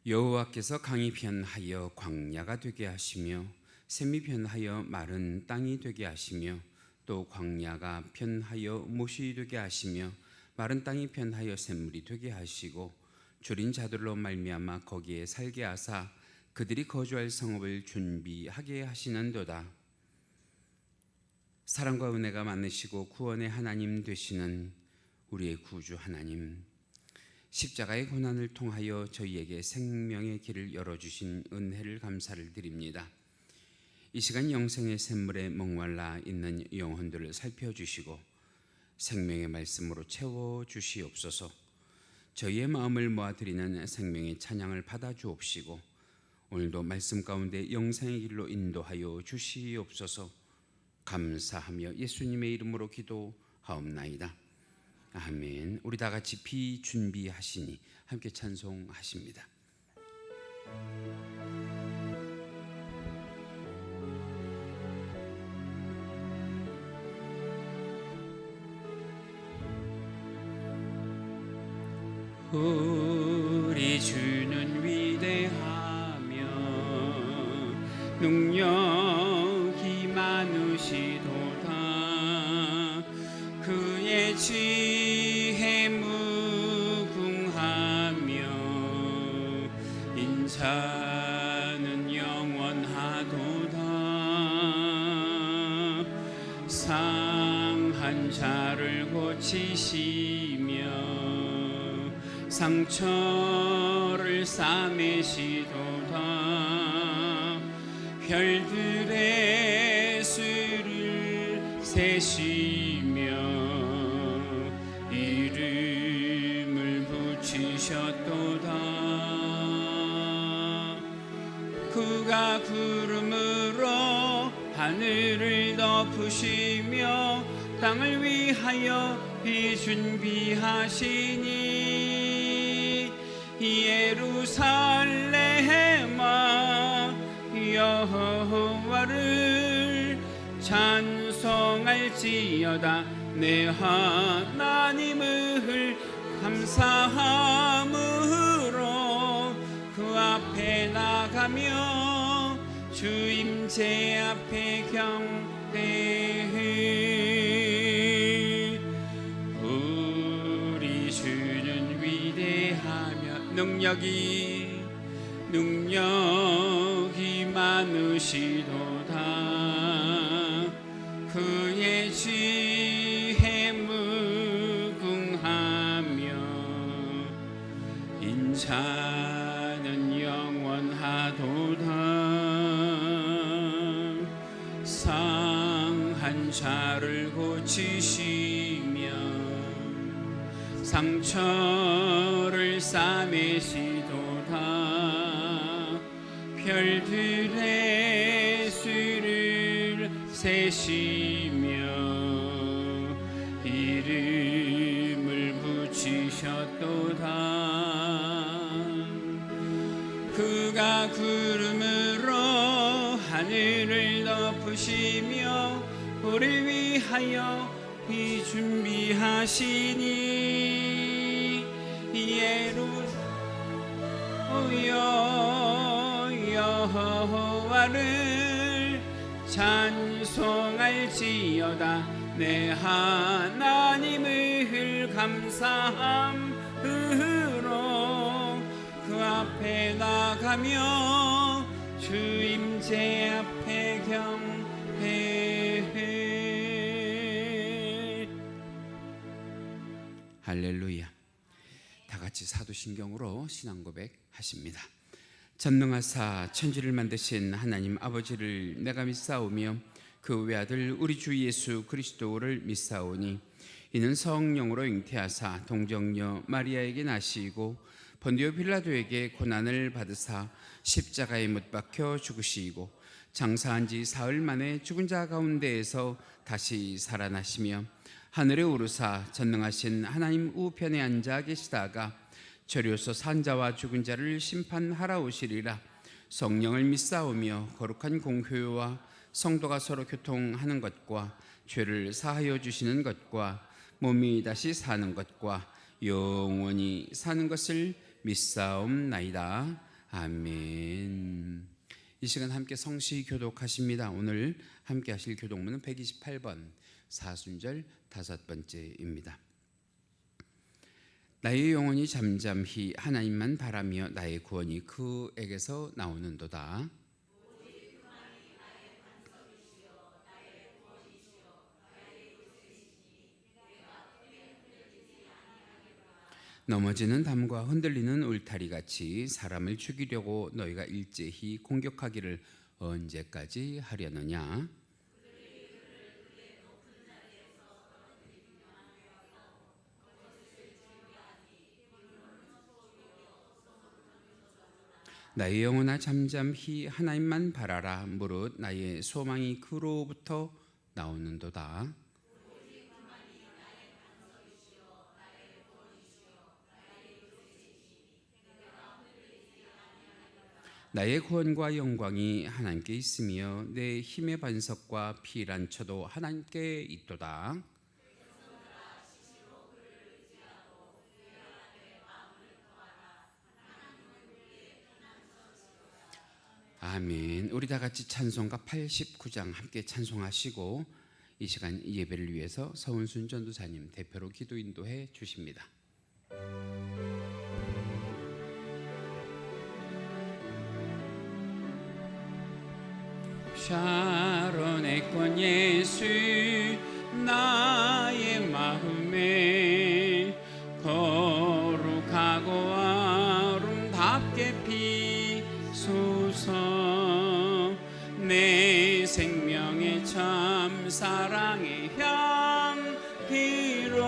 여호와께서 강이 변하여 광야가 되게 하시며 샘이 변하여 마른 땅이 되게 하시며 또 광야가 변하여 못이 되게 하시며 마른 땅이 변하여 샘물이 되게 하시고 줄인 자들로 말미암아 거기에 살게 하사 그들이 거주할 성읍을 준비하게 하시는도다. 사랑과 은혜가 많으시고 구원의 하나님 되시는 우리의 구주 하나님, 십자가의 고난을 통하여 저희에게 생명의 길을 열어주신 은혜를 감사를 드립니다. 이 시간 영생의 샘물에 목말라 있는 영혼들을 살펴주시고 생명의 말씀으로 채워주시옵소서. 저희의 마음을 모아드리는 생명의 찬양을 받아주옵시고 오늘도 말씀 가운데 영생의 길로 인도하여 주시옵소서. 감사하며 예수님의 이름으로 기도하옵나이다. 아멘. 우리 다 같이 비준비하시니 함께 찬송하십니다. 우리 주는 위대하며 능력이 많으시도다. 그의 지혜 무궁하며 인자는 영원하도다. 상한 자를 고치시며 상처를 싸매시도다. 별들의 수를 세시며 이름을 붙이셨도다. 그가 구름으로 하늘을 덮으시며 땅을 위하여 비 준비하시니 예루살렘아 여호와를 찬송할지어다. 내 하나님을 감사함으로 그 앞에 나가며 주임제 앞에 경배해. 우리 주는 위대하며 능력이 많으시도다. 그의 지혜 무궁하며 인자는 영원하도다. 상한 자를 고치시며 상처를 싸매시도다. 별들의 수를 세시며 이름을 붙이셨도다. 그가 구름으로 하늘을 덮으시며 우리를 위하여 비 준비하시니 여호와를 찬송할지어다. 내 하나님을 감사함으로 그 앞에 나가며 주임제 앞에 경배해. 할렐루야. 다 같이 사도신경으로 신앙 고백하십니다. 전능하사 천지를 만드신 하나님 아버지를 내가 믿사오며 그 외아들 우리 주 예수 그리스도를 믿사오니 이는 성령으로 잉태하사 동정녀 마리아에게 나시고 본디오 빌라도에게 고난을 받으사 십자가에 못 박혀 죽으시고 장사한 지 사흘 만에 죽은 자 가운데에서 다시 살아나시며 하늘에 오르사 전능하신 하나님 우편에 앉아 계시다가 저리로서 산자와 죽은 자를 심판하러 오시리라. 성령을 믿사오며 거룩한 공효와 성도가 서로 교통하는 것과 죄를 사하여 주시는 것과 몸이 다시 사는 것과 영원히 사는 것을 믿사옵나이다. 아멘. 이 시간 함께 성시 교독하십니다. 오늘 함께 하실 교독문은 128번 사순절 5번째입니다. 나의 영혼이 잠잠히 하나님만 바라며 나의 구원이 그에게서 나오는도다. 넘어지는 담과 흔들리는 울타리같이 사람을 죽이려고 너희가 일제히 공격하기를 언제까지 하려느냐? 나의 영혼아 잠잠히 하나님만 바라라. 무릇 나의 소망이 그로부터 나오는도다. 나의 구원과 영광이 하나님께 있으며 내 힘의 반석과 피란처도 하나님께 있도다. 아멘. 우리 다 같이 찬송가 89장 함께 찬송하시고 이 시간 예배를 위해서 서은순 전도사님 대표로 기도 인도해 주십니다. 샤론의 꽃 예수 나의 마음에 거룩하고 아름답게 피소서. 내 생명의 참 사랑의 향기로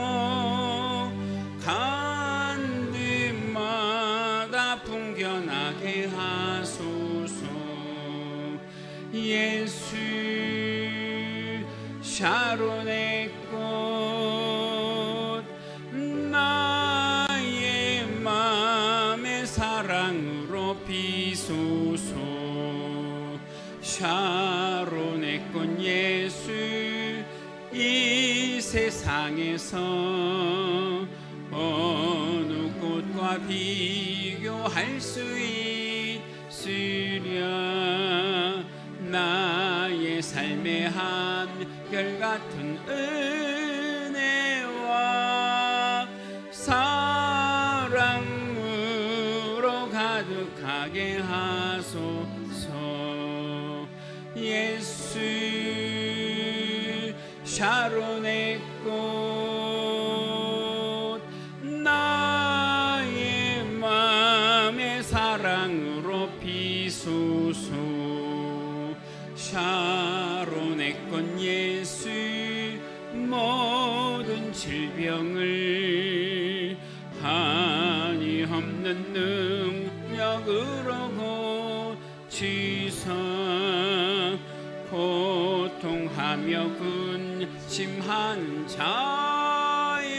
간 데마다 풍겨나게 하소서. 예수 샤론의 꽃 나의 맘의 사랑으로 비소서. 샤론의 꽃 예수 이 세상에서 어느 꽃과 비교할 수 있으랴. 나의 삶의 한결같은 은혜와 사랑으로 가득하게 하소서. 예수 샤론의 꽃 나의 맘의 사랑으로 비소서. 샤론의 꽃 예수 모든 질병을 한이 없는 능력으로 고치사 고통하며 근심하는 자에게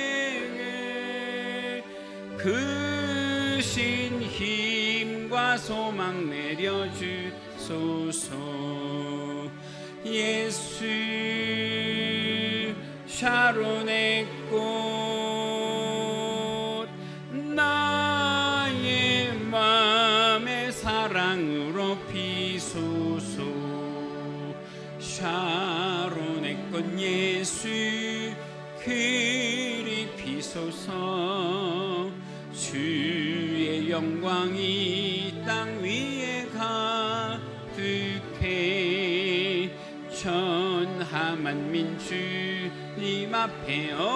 크신 힘과 소망 내려주소서. 예수 샤론의 꽃 나의 맘의 사랑으로 피소서. 샤론의 꽃 예수 그리 피소서. 주의 영광이 땅 위에 가득해 천하만민 주님 앞에 엎드려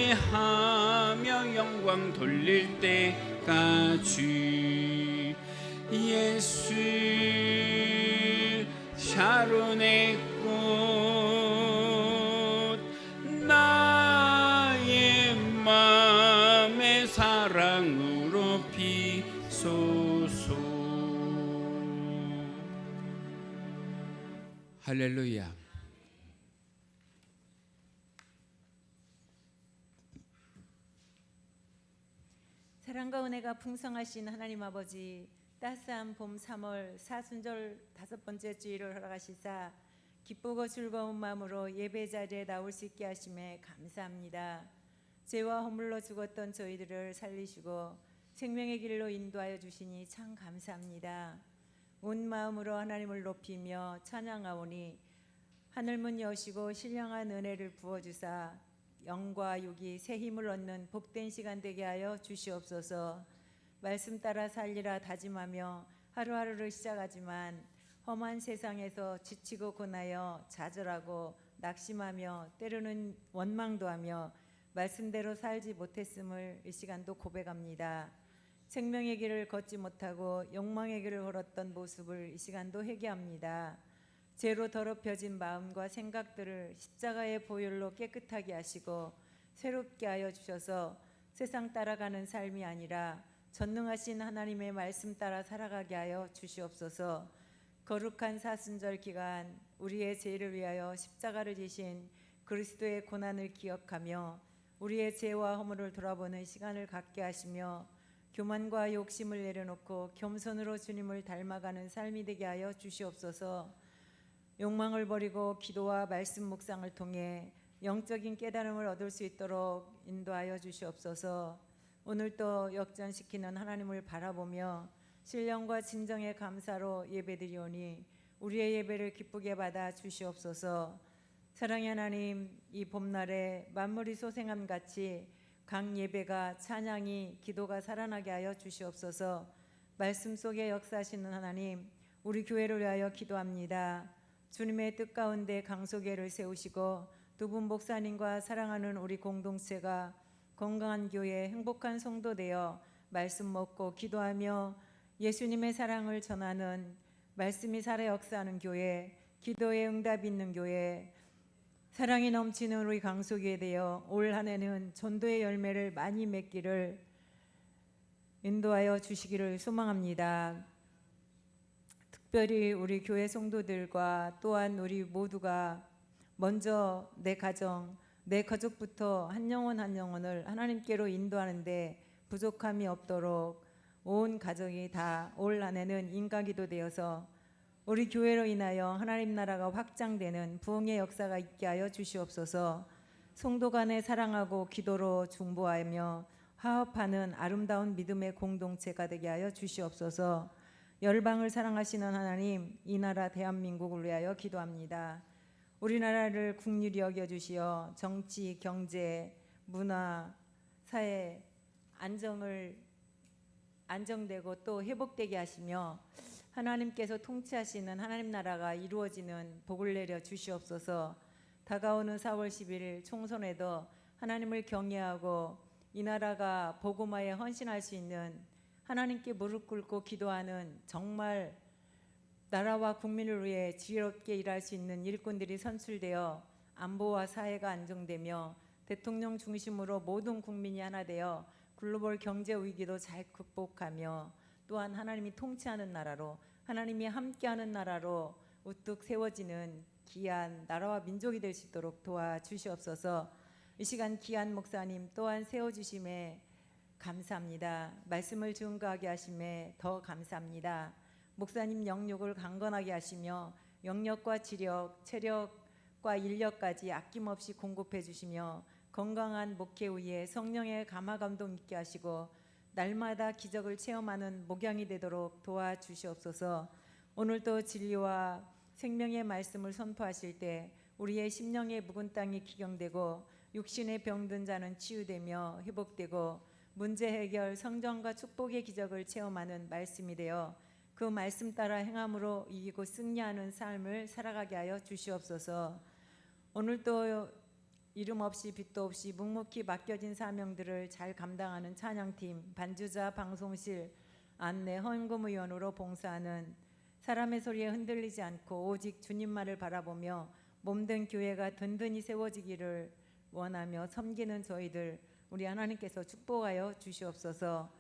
경배하며 영광 돌릴 때까지. 예수 샤론의 꽃 나의 맘의 사랑으로 비소서. 할렐루야. 사랑과 은혜가 풍성하신 하나님 아버지, 따스한 봄 3월 사순절 5번째 주일을 허락하시사 기쁘고 즐거운 마음으로 예배 자리에 나올 수 있게 하심에 감사합니다. 죄와 허물로 죽었던 저희들을 살리시고 생명의 길로 인도하여 주시니 참 감사합니다. 온 마음으로 하나님을 높이며 찬양하오니 하늘문 여시고 신령한 은혜를 부어주사 영과 육이 새 힘을 얻는 복된 시간 되게 하여 주시옵소서. 말씀 따라 살리라 다짐하며 하루하루를 시작하지만 험한 세상에서 지치고 고나여 좌절하고 낙심하며 때로는 원망도 하며 말씀대로 살지 못했음을 이 시간도 고백합니다. 생명의 길을 걷지 못하고 욕망의 길을 걸었던 모습을 이 시간도 회개합니다. 죄로 더럽혀진 마음과 생각들을 십자가의 보혈로 깨끗하게 하시고 새롭게 하여 주셔서 세상 따라가는 삶이 아니라 전능하신 하나님의 말씀 따라 살아가게 하여 주시옵소서. 거룩한 사순절 기간 우리의 죄를 위하여 십자가를 지신 그리스도의 고난을 기억하며 우리의 죄와 허물을 돌아보는 시간을 갖게 하시며 교만과 욕심을 내려놓고 겸손으로 주님을 닮아가는 삶이 되게 하여 주시옵소서. 욕망을 버리고 기도와 말씀 묵상을 통해 영적인 깨달음을 얻을 수 있도록 인도하여 주시옵소서. 오늘도 역전시키는 하나님을 바라보며 신령과 진정의 감사로 예배드리오니 우리의 예배를 기쁘게 받아 주시옵소서. 사랑의 하나님, 이 봄날에 만물이 소생함 같이 각 예배가 찬양이 기도가 살아나게 하여 주시옵소서. 말씀 속에 역사하시는 하나님, 우리 교회를 위하여 기도합니다. 주님의 뜻 가운데 강소교회를 세우시고 두 분 목사님과 사랑하는 우리 공동체가 건강한 교회, 행복한 성도 되어 말씀 먹고 기도하며 예수님의 사랑을 전하는 말씀이 살아 역사하는 교회, 기도에 응답이 있는 교회, 사랑이 넘치는 우리 강소교회 되어 올 한 해는 전도의 열매를 많이 맺기를 인도하여 주시기를 소망합니다. 특별히 우리 교회 성도들과 또한 우리 모두가 먼저 내 가정, 내 가족부터 한 영혼 한 영혼을 하나님께로 인도하는데 부족함이 없도록 온 가정이 다 올 한 해는 인가기도 되어서 우리 교회로 인하여 하나님 나라가 확장되는 부흥의 역사가 있게 하여 주시옵소서. 성도 간에 사랑하고 기도로 중보하며 화합하는 아름다운 믿음의 공동체가 되게 하여 주시옵소서. 열방을 사랑하시는 하나님, 이 나라 대한민국을 위하여 기도합니다. 우리나라를 국률이 여겨주시어 정치, 경제, 문화, 사회 안정되고 또 회복되게 하시며 하나님께서 통치하시는 하나님 나라가 이루어지는 복을 내려 주시옵소서. 다가오는 4월 11일 총선에도 하나님을 경외하고 이 나라가 복음화에 헌신할 수 있는 하나님께 무릎 꿇고 기도하는 정말 나라와 국민을 위해 지혜롭게 일할 수 있는 일꾼들이 선출되어 안보와 사회가 안정되며 대통령 중심으로 모든 국민이 하나 되어 글로벌 경제 위기도 잘 극복하며 또한 하나님이 통치하는 나라로 하나님이 함께하는 나라로 우뚝 세워지는 귀한 나라와 민족이 될 수 있도록 도와주시옵소서. 이 시간 귀한 목사님 또한 세워주심에 감사합니다. 말씀을 증거하게 하심에 더 감사합니다. 목사님 영역을 강건하게 하시며 영역과 지력, 체력과 인력까지 아낌없이 공급해 주시며 건강한 목회 위에 성령의 감화 감동 있게 하시고 날마다 기적을 체험하는 목양이 되도록 도와주시옵소서. 오늘도 진리와 생명의 말씀을 선포하실 때 우리의 심령의 묵은 땅이 기경되고 육신의 병든 자는 치유되며 회복되고 문제 해결, 성전과 축복의 기적을 체험하는 말씀이 되어 그 말씀 따라 행함으로 이기고 승리하는 삶을 살아가게 하여 주시옵소서. 오늘도 이름 없이 빛도 없이 묵묵히 맡겨진 사명들을 잘 감당하는 찬양팀, 반주자, 방송실, 안내, 헌금위원으로 봉사하는 사람의 소리에 흔들리지 않고 오직 주님만을 바라보며 몸된 교회가 든든히 세워지기를 원하며 섬기는 저희들 우리 하나님께서 축복하여 주시옵소서.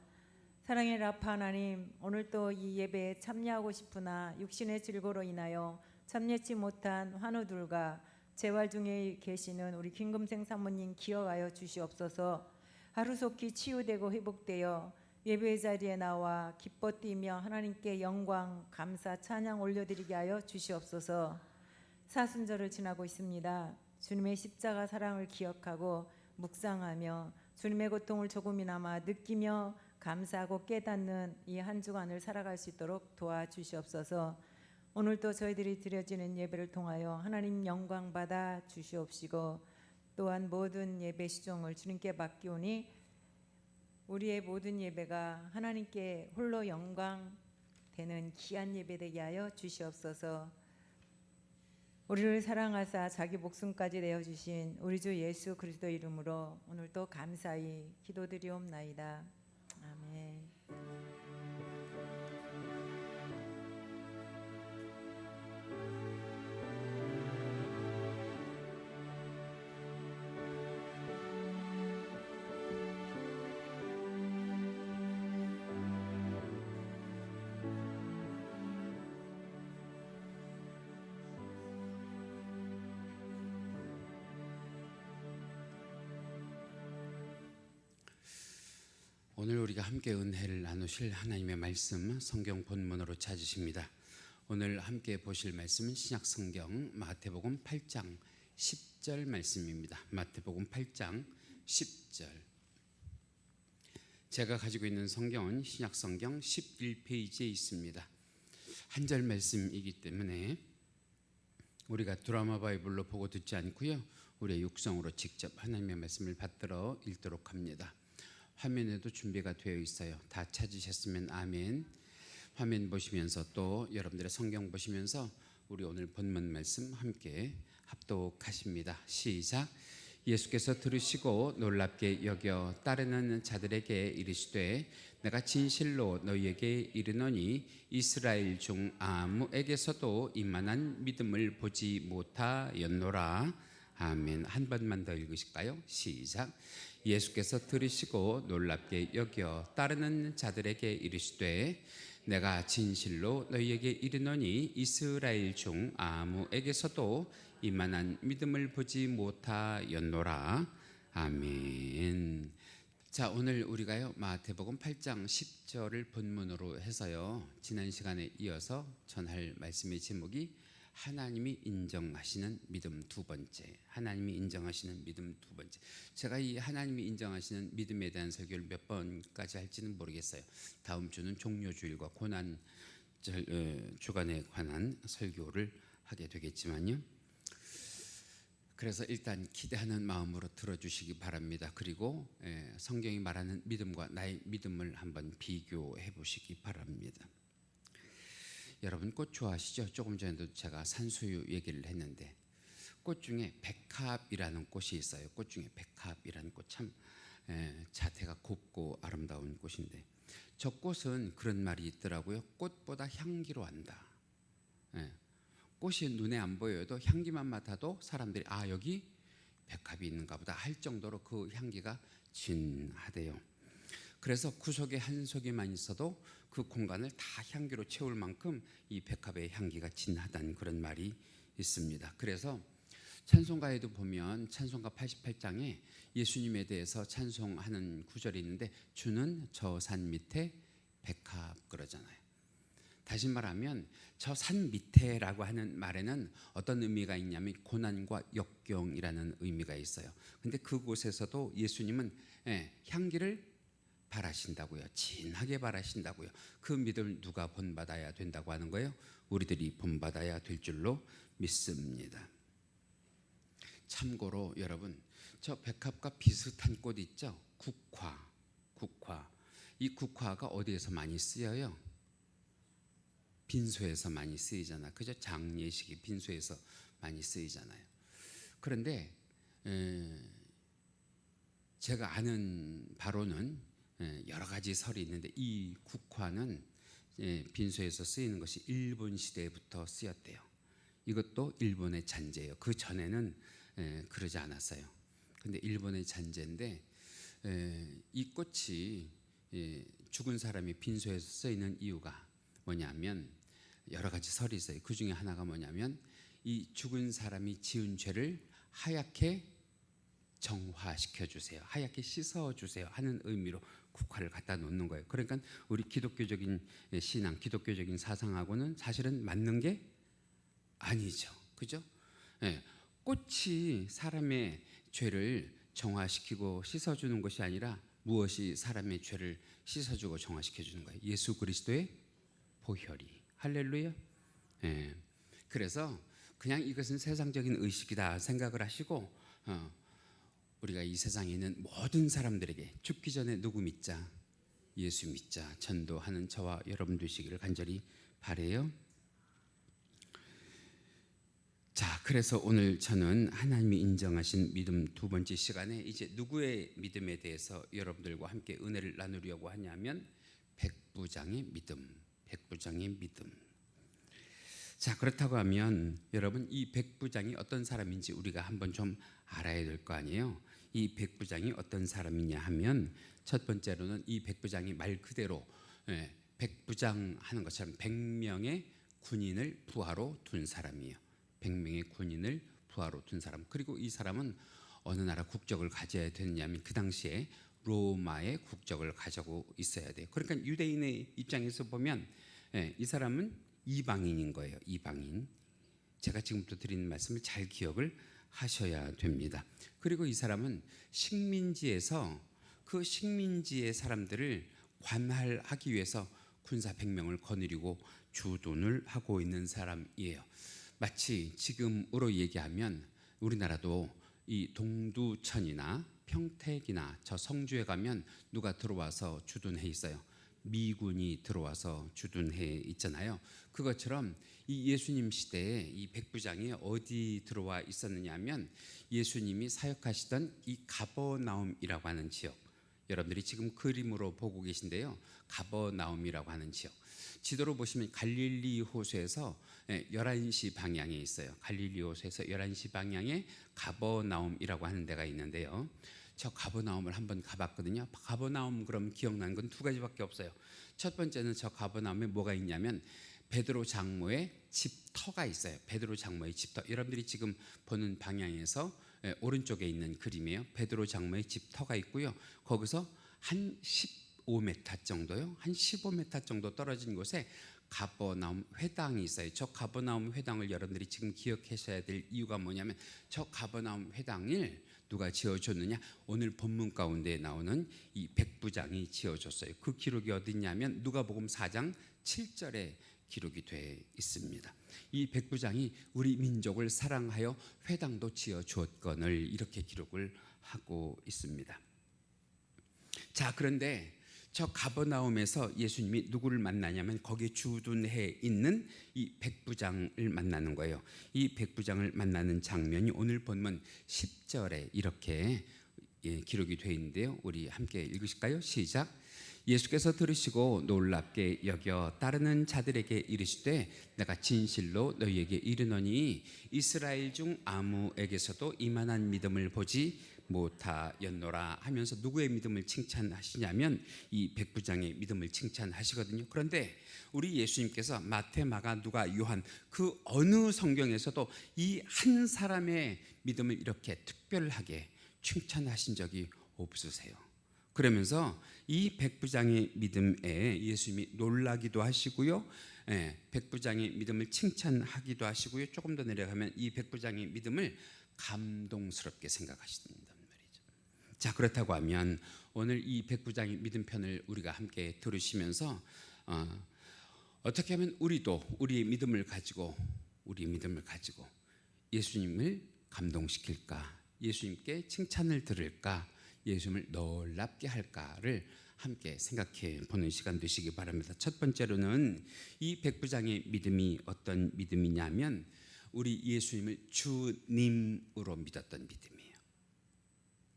사랑의 라파 하나님, 오늘도 이 예배에 참여하고 싶으나 육신의 질고로 인하여 참여치 못한 환우들과 재활 중에 계시는 우리 김금생 사모님 기억하여 주시옵소서. 하루속히 치유되고 회복되어 예배 자리에 나와 기뻐 뛰며 하나님께 영광, 감사, 찬양 올려드리게 하여 주시옵소서. 사순절을 지나고 있습니다. 주님의 십자가 사랑을 기억하고 묵상하며 주님의 고통을 조금이나마 느끼며 감사하고 깨닫는 이 한 주간을 살아갈 수 있도록 도와주시옵소서. 오늘도 저희들이 드려지는 예배를 통하여 하나님 영광 받아 주시옵시고, 또한 모든 예배 시종을 주님께 맡기오니 우리의 모든 예배가 하나님께 홀로 영광 되는 귀한 예배 되게 하여 주시옵소서. 우리를 사랑하사 자기 목숨까지 내어주신 우리 주 예수 그리스도 이름으로 오늘도 감사히 기도드리옵나이다. 아멘. 오늘 우리가 함께 은혜를 나누실 하나님의 말씀 성경 본문으로 찾으십니다. 오늘 함께 보실 말씀은 신약 성경 마태복음 8장 10절 말씀입니다. 마태복음 8장 10절. 제가 가지고 있는 성경은 신약 성경 11페이지에 있습니다. 한 절 말씀이기 때문에 우리가 드라마 바이블로 보고 듣지 않고요, 우리의 육성으로 직접 하나님의 말씀을 받들어 읽도록 합니다. 화면에도 준비가 되어 있어요. 다 찾으셨으면 아멘. 화면 보시면서 또 여러분들의 성경 보시면서 우리 오늘 본문 말씀 함께 합독하십니다. 시작. 예수께서 들으시고 놀랍게 여겨 따르는 자들에게 이르시되 내가 진실로 너희에게 이르노니 이스라엘 중 아무에게서도 이만한 믿음을 보지 못하였노라. 아멘. 한 번만 더 읽으실까요? 시작. 예수께서 들으시고 놀랍게 여겨 따르는 자들에게 이르시되 내가 진실로 너희에게 이르노니 이스라엘 중 아무에게서도 이만한 믿음을 보지 못하였노라. 아멘. 자, 오늘 우리가요 마태복음 8장 10절을 본문으로 해서요 지난 시간에 이어서 전할 말씀의 제목이 하나님이 인정하시는 믿음 두 번째. 하나님이 인정하시는 믿음 두 번째. 제가 이 하나님이 인정하시는 믿음에 대한 설교를 몇 번까지 할지는 모르겠어요. 다음 주는 종료주일과 고난 주간에 관한 설교를 하게 되겠지만요. 그래서 일단 기대하는 마음으로 들어주시기 바랍니다. 그리고 성경이 말하는 믿음과 나의 믿음을 한번 비교해 보시기 바랍니다. 여러분 꽃 좋아하시죠? 조금 전에도 제가 산수유 얘기를 했는데 꽃 중에 백합이라는 꽃이 있어요. 꽃 중에 백합이라는 꽃 참 자태가 곱고 아름다운 꽃인데 저 꽃은 그런 말이 있더라고요. 꽃보다 향기로한다. 꽃이 눈에 안 보여도 향기만 맡아도 사람들이 아 여기 백합이 있는가 보다 할 정도로 그 향기가 진하대요. 그래서 구석에 한 속에만 있어도 그 공간을 다 향기로 채울 만큼 이 백합의 향기가 진하다는 그런 말이 있습니다. 그래서 찬송가에도 보면 찬송가 88장에 예수님에 대해서 찬송하는 구절이 있는데 주는 저 산 밑에 백합 그러잖아요. 다시 말하면 저 산 밑에라고 하는 말에는 어떤 의미가 있냐면 고난과 역경이라는 의미가 있어요. 근데 그곳에서도 예수님은 향기를 바라신다고요. 진하게 바라신다고요. 그 믿음을 누가 본받아야 된다고 하는 거예요? 우리들이 본받아야 될 줄로 믿습니다. 참고로 여러분 저 백합과 비슷한 꽃 있죠? 국화. 이 국화가 어디에서 많이 쓰여요? 빈소에서 많이 쓰이잖아. 그죠? 장례식이 빈소에서 많이 쓰이잖아요. 그런데 제가 아는 바로는 여러 가지 설이 있는데 이 국화는 빈소에서 쓰이는 것이 일본 시대부터 쓰였대요. 이것도 일본의 잔재예요. 그 전에는 그러지 않았어요. 근데 일본의 잔재인데 이 꽃이 죽은 사람이 빈소에서 쓰이는 이유가 뭐냐면 여러 가지 설이 있어요. 그 중에 하나가 뭐냐면 이 죽은 사람이 지은 죄를 하얗게 정화시켜 주세요. 하얗게 씻어 주세요 하는 의미로 국화를 갖다 놓는 거예요. 그러니까 우리 기독교적인 신앙, 기독교적인 사상하고는 사실은 맞는 게 아니죠. 그죠? 꽃이 사람의 죄를 정화시키고 씻어주는 것이 아니라 무엇이 사람의 죄를 씻어주고 정화시켜주는 거예요? 예수 그리스도의 보혈이. 할렐루야. 예. 그래서 그냥 이것은 세상적인 의식이다 생각을 하시고 우리가 이 세상에 있는 모든 사람들에게 죽기 전에 누구 믿자? 예수 믿자 전도하는 저와 여러분 되시기를 간절히 바라요. 자, 그래서 오늘 저는 하나님이 인정하신 믿음 두 번째 시간에 이제 누구의 믿음에 대해서 여러분들과 함께 은혜를 나누려고 하냐면 백부장의 믿음, 백부장의 믿음. 자, 그렇다고 하면 여러분 이 백부장이 어떤 사람인지 우리가 한번 좀 알아야 될 거 아니에요. 이 백부장이 어떤 사람이냐 하면 첫 번째로는 이 백부장이 말 그대로 백부장 하는 것처럼 100명의 군인을 부하로 둔 사람이에요. 100명의 군인을 부하로 둔 사람. 그리고 이 사람은 어느 나라 국적을 가져야 되느냐면 그 당시에 로마의 국적을 가지고 있어야 돼요. 그러니까 유대인의 입장에서 보면 이 사람은 이방인인 거예요. 이방인. 제가 지금부터 드리는 말씀을 잘 기억을 하셔야 됩니다. 그리고 이 사람은 식민지에서 그 식민지의 사람들을 관할하기 위해서 군사 100명을 거느리고 주둔을 하고 있는 사람이에요. 마치 지금으로 얘기하면 우리나라도 이 동두천이나 평택이나 저 성주에 가면 누가 들어와서 주둔해 있어요. 미군이 들어와서 주둔해 있잖아요. 그것처럼 이 예수님 시대에 이 백부장이 어디 들어와 있었느냐 하면 예수님이 사역하시던 이 가버나움이라고 하는 지역, 여러분들이 지금 그림으로 보고 계신데요. 가버나움이라고 하는 지역. 지도로 보시면 갈릴리 호수에서 11시 방향에 있어요. 갈릴리 호수에서 11시 방향에 가버나움이라고 하는 데가 있는데요. 저 가버나움을 한번 가봤거든요. 가버나움 그럼 기억나는 건 두 가지밖에 없어요. 첫 번째는 저 가버나움에 뭐가 있냐면 베드로 장로의 집터가 있어요. 베드로 장로의 집터. 여러분들이 지금 보는 방향에서 오른쪽에 있는 그림이에요. 베드로 장로의 집터가 있고요. 거기서 한 15m 정도요. 한 15m 정도 떨어진 곳에 가버나움 회당이 있어요. 저 가버나움 회당을 여러분들이 지금 기억하셔야 될 이유가 뭐냐면 저 가버나움 회당을 누가 지어줬느냐? 오늘 본문 가운데 나오는 이 백부장이 지어줬어요. 그 기록이 어디 있냐면 누가복음 4장 7절에 기록이 되어 있습니다. 이 백부장이 우리 민족을 사랑하여 회당도 지어주었거늘 이렇게 기록을 하고 있습니다. 자, 그런데 저 가버나움에서 예수님이 누구를 만나냐면 거기에 주둔해 있는 이 백부장을 만나는 거예요. 이 백부장을 만나는 장면이 오늘 본문 10절에 이렇게 기록이 되어 있는데요. 우리 함께 읽으실까요? 시작. 예수께서 들으시고 놀랍게 여겨 따르는 자들에게 이르시되 내가 진실로 너희에게 이르노니 이스라엘 중 아무에게서도 이만한 믿음을 보지 못하였노라 하면서 누구의 믿음을 칭찬하시냐면 이 백부장의 믿음을 칭찬하시거든요. 그런데 우리 예수님께서 마태, 마가, 누가, 요한 그 어느 성경에서도 이 한 사람의 믿음을 이렇게 특별하게 칭찬하신 적이 없으세요. 그러면서 이 백부장의 믿음에 예수님이 놀라기도 하시고요. 백부장의 믿음을 칭찬하기도 하시고요. 조금 더 내려가면 이 백부장의 믿음을 감동스럽게 생각하신단 말이죠. 자, 그렇다고 하면 오늘 이 백부장의 믿음편을 우리가 함께 들으시면서 어떻게 하면 우리도 우리의 믿음을 가지고 예수님을 감동시킬까? 예수님께 칭찬을 들을까? 예수님을 놀랍게 할까를 함께 생각해 보는 시간 되시기 바랍니다. 첫 번째로는 이 백부장의 믿음이 어떤 믿음이냐면 우리 예수님을 주님으로 믿었던 믿음이에요.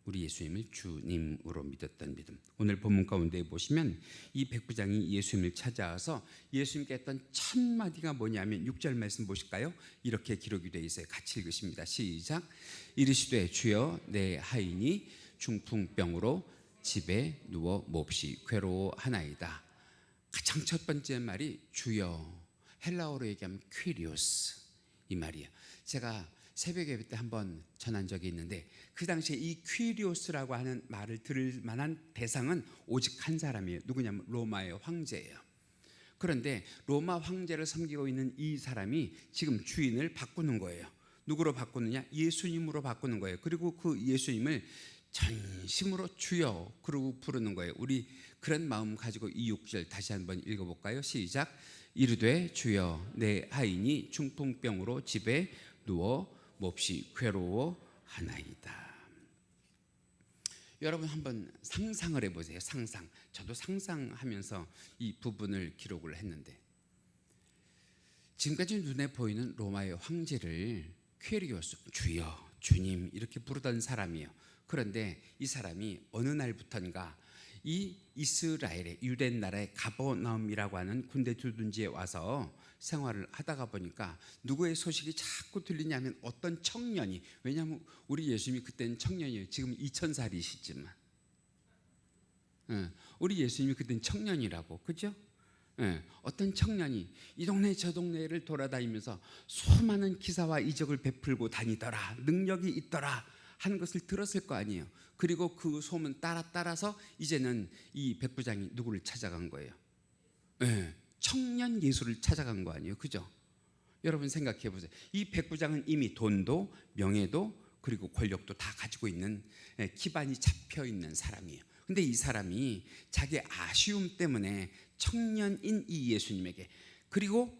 우리 예수님을 주님으로 믿었던 믿음. 오늘 본문 가운데 보시면 이 백부장이 예수님을 찾아와서 예수님께 했던 첫 마디가 뭐냐면 6절 말씀 보실까요? 이렇게 기록이 되어 있어요. 같이 읽으십니다. 시작. 이르시되 주여 내 하인이 중풍병으로 집에 누워 몹시 괴로워하나이다. 가장 첫 번째 말이 주여, 헬라어로 얘기하면 퀴리오스 이 말이에요. 제가 새벽 예배 때 한번 전한 적이 있는데 그 당시에 이 퀴리오스라고 하는 말을 들을 만한 대상은 오직 한 사람이에요. 누구냐면 로마의 황제예요. 그런데 로마 황제를 섬기고 있는 이 사람이 지금 주인을 바꾸는 거예요. 누구로 바꾸느냐? 예수님으로 바꾸는 거예요. 그리고 그 예수님을 전심으로 주여 그러고 부르는 거예요. 우리 그런 마음 가지고 이 6절 다시 한번 읽어볼까요? 시작. 이르되 주여 내 하인이 중풍병으로 집에 누워 몹시 괴로워하나이다. 여러분 한번 상상을 해보세요. 상상. 저도 상상하면서 이 부분을 기록을 했는데, 지금까지 눈에 보이는 로마의 황제를 퀴리오스, 주여, 주님 이렇게 부르던 사람이에요. 그런데 이 사람이 어느 날부턴가 이 이스라엘의 유대 나라의 가버나움이라고 하는 군대 주둔지에 와서 생활을 하다가 보니까 누구의 소식이 자꾸 들리냐면 어떤 청년이, 왜냐하면 우리 예수님이 그때는 청년이에요. 지금 2000살이시지만 우리 예수님이 그때는 청년이라고, 그죠? 어떤 청년이 이 동네 저 동네를 돌아다니면서 수많은 기사와 이적을 베풀고 다니더라, 능력이 있더라 하는 것을 들었을 거 아니에요. 그리고 그 소문 따라서 이제는 이 백부장이 누구를 찾아간 거예요? 청년 예수를 찾아간 거 아니에요, 그죠? 여러분 생각해 보세요. 이 백부장은 이미 돈도 명예도 그리고 권력도 다 가지고 있는, 기반이 잡혀 있는 사람이에요. 근데 이 사람이 자기의 아쉬움 때문에 청년인 이 예수님에게, 그리고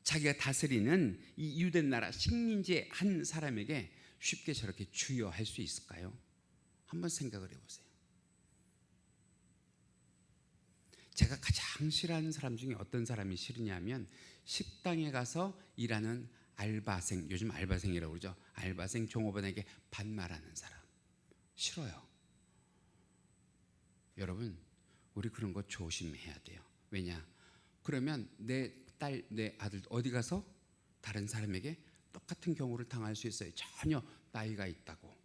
자기가 다스리는 이 유대 나라 식민지의 한 사람에게 쉽게 저렇게 주여 할 수 있을까요? 한번 생각을 해보세요. 제가 가장 싫어하는 사람 중에 어떤 사람이 싫으냐면, 식당에 가서 일하는 알바생, 요즘 알바생이라고 그러죠. 알바생 종업원에게 반말하는 사람 싫어요. 여러분 우리 그런 거 조심해야 돼요. 왜냐? 그러면 내 딸, 내 아들 어디 가서 다른 사람에게 똑같은 경우를 당할 수 있어요. 전혀 나이가 있다고,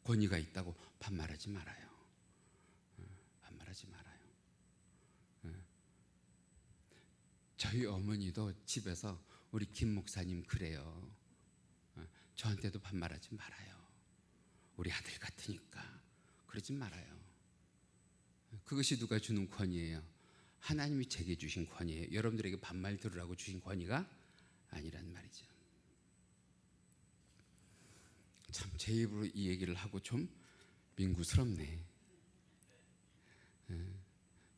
권위가 있다고 반말하지 말아요. 반말하지 말아요. 저희 어머니도 집에서 우리 김 목사님 그래요. 저한테도 반말하지 말아요. 우리 아들 같으니까 그러지 말아요. 그것이 누가 주는 권위예요? 하나님이 제게 주신 권위예요. 여러분들에게 반말 들으라고 주신 권위가 아니란 말이죠. 참 제 입으로 이 얘기를 하고 좀 민구스럽네.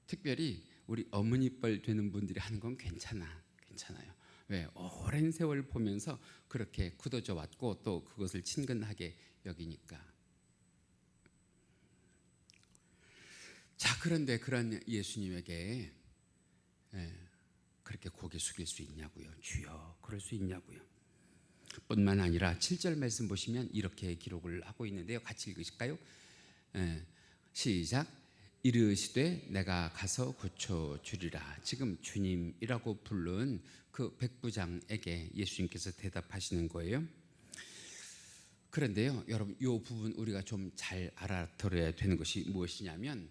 특별히 우리 어머니뻘 되는 분들이 하는 건 괜찮아요. 왜? 오랜 세월 보면서 그렇게 굳어져 왔고 또 그것을 친근하게 여기니까. 자, 그런데 그런 예수님에게 그렇게 고개 숙일 수 있냐고요? 주여, 그럴 수 있냐고요? 뿐만 아니라 7절 말씀 보시면 이렇게 기록을 하고 있는데요. 같이 읽으실까요? 시작. 이르시되 내가 가서 고쳐주리라. 지금 주님이라고 부른 그 백부장에게 예수님께서 대답하시는 거예요. 그런데요, 여러분, 이 부분 우리가 좀 잘 알아들어야 되는 것이 무엇이냐면,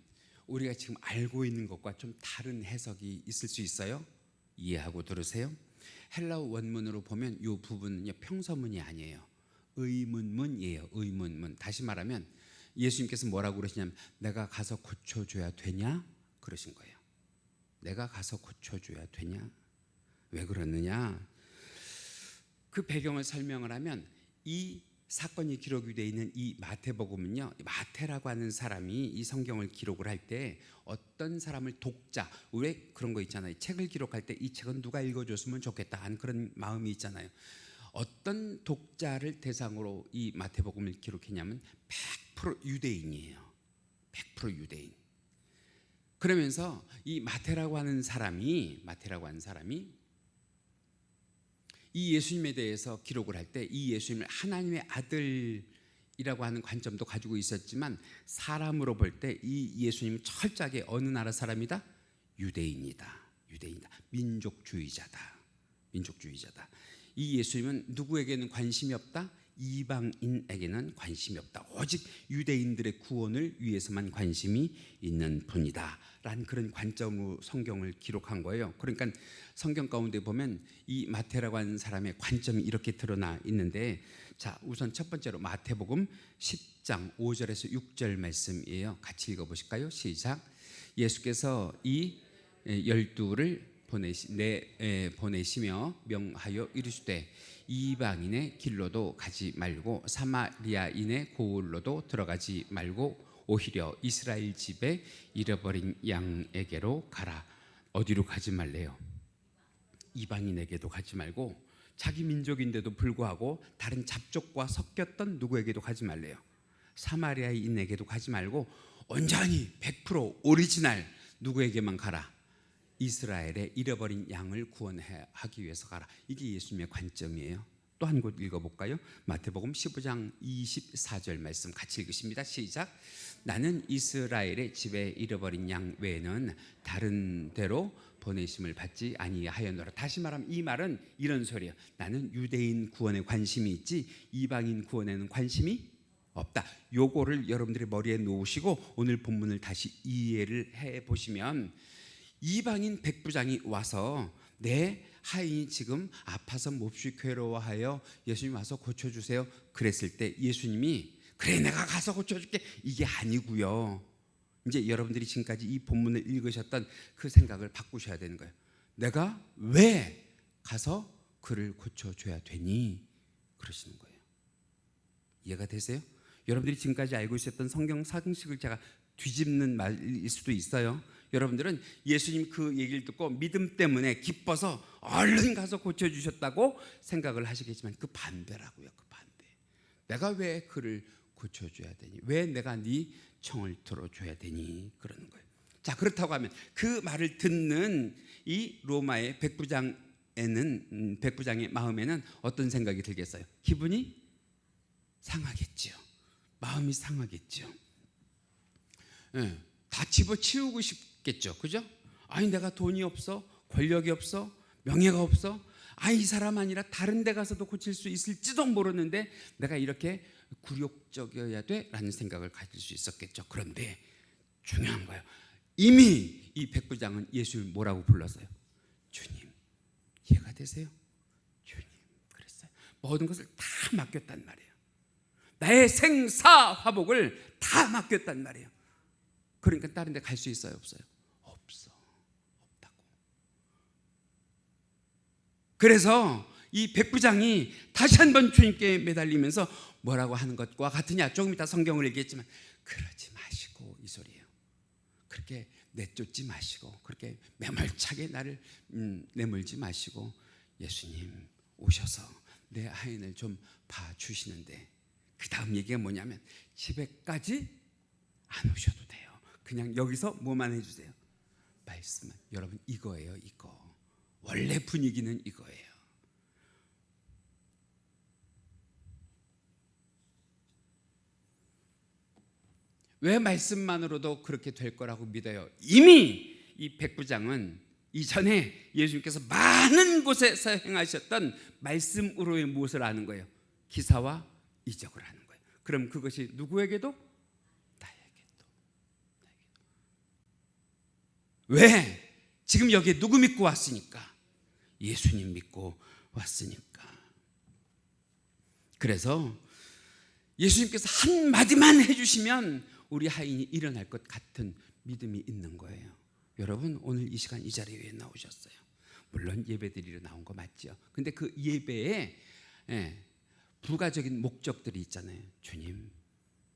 우리가 지금 알고 있는 것과 좀 다른 해석이 있을 수 있어요. 이해하고 들으세요. 헬라어 원문으로 보면 이 부분은요, 평서문이 아니에요. 의문문이에요. 의문문. 다시 말하면 예수님께서 뭐라고 그러시냐면, 내가 가서 고쳐줘야 되냐? 그러신 거예요. 내가 가서 고쳐줘야 되냐? 왜 그러느냐? 그 배경을 설명을 하면, 이 사건이 기록이 되어 있는 이 마태복음은요, 마태라고 하는 사람이 이 성경을 기록을 할 때 어떤 사람을 독자, 왜 그런 거 있잖아요. 책을 기록할 때 이 책은 누가 읽어줬으면 좋겠다 하는 그런 마음이 있잖아요. 어떤 독자를 대상으로 이 마태복음을 기록했냐면 100% 유대인이에요. 100% 유대인. 그러면서 이 마태라고 하는 사람이 이 예수님에 대해서 기록을 할 때 이 예수님을 하나님의 아들이라고 하는 관점도 가지고 있었지만, 사람으로 볼 때 이 예수님은 철저하게 어느 나라 사람이다? 유대인이다. 민족주의자다. 이 예수님은 누구에게는 관심이 없다? 이방인에게는 관심이 없다. 오직 유대인들의 구원을 위해서만 관심이 있는 분이다 라는 그런 관점으로 성경을 기록한 거예요. 그러니까 성경 가운데 보면 이 마태라고 하는 사람의 관점이 이렇게 드러나 있는데, 자, 우선 첫 번째로 마태복음 10장 5절에서 6절 말씀이에요. 같이 읽어보실까요? 시작. 예수께서 이 12를 보내시며 명하여 이르시되 이방인의 길로도 가지 말고 사마리아인의 고을로도 들어가지 말고 오히려 이스라엘 집에 잃어버린 양에게로 가라. 어디로 가지 말래요? 이방인에게도 가지 말고 자기 민족인데도 불구하고 다른 잡족과 섞였던 누구에게도 가지 말래요. 사마리아인에게도 가지 말고 온전히 100% 오리지널 누구에게만 가라. 이스라엘의 잃어버린 양을 구원하기 위해서 가라. 이게 예수님의 관점이에요. 또 한 곳 읽어볼까요? 마태복음 15장 24절 말씀 같이 읽으십니다. 시작. 나는 이스라엘의 집에 잃어버린 양 외에는 다른 데로 보내심을 받지 아니하였노라. 다시 말하면 이 말은 이런 소리예요. 나는 유대인 구원에 관심이 있지 이방인 구원에는 관심이 없다. 요거를 여러분들의 머리에 놓으시고 오늘 본문을 다시 이해를 해보시면 이방인 백부장이 와서 내 하인이 지금 아파서 몹시 괴로워하여 예수님 와서 고쳐주세요 그랬을 때 예수님이 그래 내가 가서 고쳐줄게 이게 아니고요. 이제 여러분들이 지금까지 이 본문을 읽으셨던 그 생각을 바꾸셔야 되는 거예요. 내가 왜 가서 그를 고쳐줘야 되니? 그러시는 거예요. 이해가 되세요? 여러분들이 지금까지 알고 있었던 성경 상식을 제가 뒤집는 말일 수도 있어요. 여러분들은 예수님 그 얘기를 듣고 믿음 때문에 기뻐서 얼른 가서 고쳐주셨다고 생각을 하시겠지만 그 반대라고요. 그 반대. 내가 왜 그를 고쳐줘야 되니? 왜 내가 네 청을 들어줘야 되니? 그러는 거예요. 자, 그렇다고 하면 그 말을 듣는 이 로마의 백부장의 마음에는 어떤 생각이 들겠어요? 기분이 상하겠죠. 마음이 상하겠죠. 네, 다 집어치우고 싶겠죠. 그죠? 아니 내가 돈이 없어, 권력이 없어, 명예가 없어. 이 사람 아니라 다른 데 가서도 고칠 수 있을지도 모르는데 내가 이렇게 굴욕적이어야 돼? 라는 생각을 가질 수 있었겠죠. 그런데 중요한 거예요. 이미 이 백부장은 예수를 뭐라고 불렀어요? 주님. 이해가 되세요? 주님 그랬어요. 모든 것을 다 맡겼단 말이에요. 나의 생사화복을 다 맡겼단 말이에요. 그러니까 다른 데 갈 수 있어요? 없어요? 없다고. 그래서 이 백부장이 다시 한번 주님께 매달리면서 뭐라고 하는 것과 같으냐? 조금 이따 성경을 얘기했지만 그러지 마시고 이 소리예요. 그렇게 내쫓지 마시고 그렇게 매몰차게 나를 내몰지 마시고 예수님 오셔서 내 하인을 좀 봐주시는데 그 다음 얘기가 뭐냐면 집에까지 안 오셔도 돼요. 그냥 여기서 뭐만 해주세요? 말씀은. 여러분 이거예요. 이거 원래 분위기는 이거예요. 왜 말씀만으로도 그렇게 될 거라고 믿어요? 이미 이 백부장은 이전에 예수님께서 많은 곳에서 행하셨던 말씀으로의 무엇을 아는 거예요? 기사와 이적을 하는 거예요. 그럼 그것이 누구에게도? 나에게도. 왜? 지금 여기에 누구 믿고 왔으니까? 예수님 믿고 왔으니까. 그래서 예수님께서 한마디만 해주시면 우리 하인이 일어날 것 같은 믿음이 있는 거예요. 여러분 오늘 이 시간 이 자리에 왜 나오셨어요? 물론 예배드리러 나온 거 맞죠? 근데 그 예배에 부가적인 목적들이 있잖아요. 주님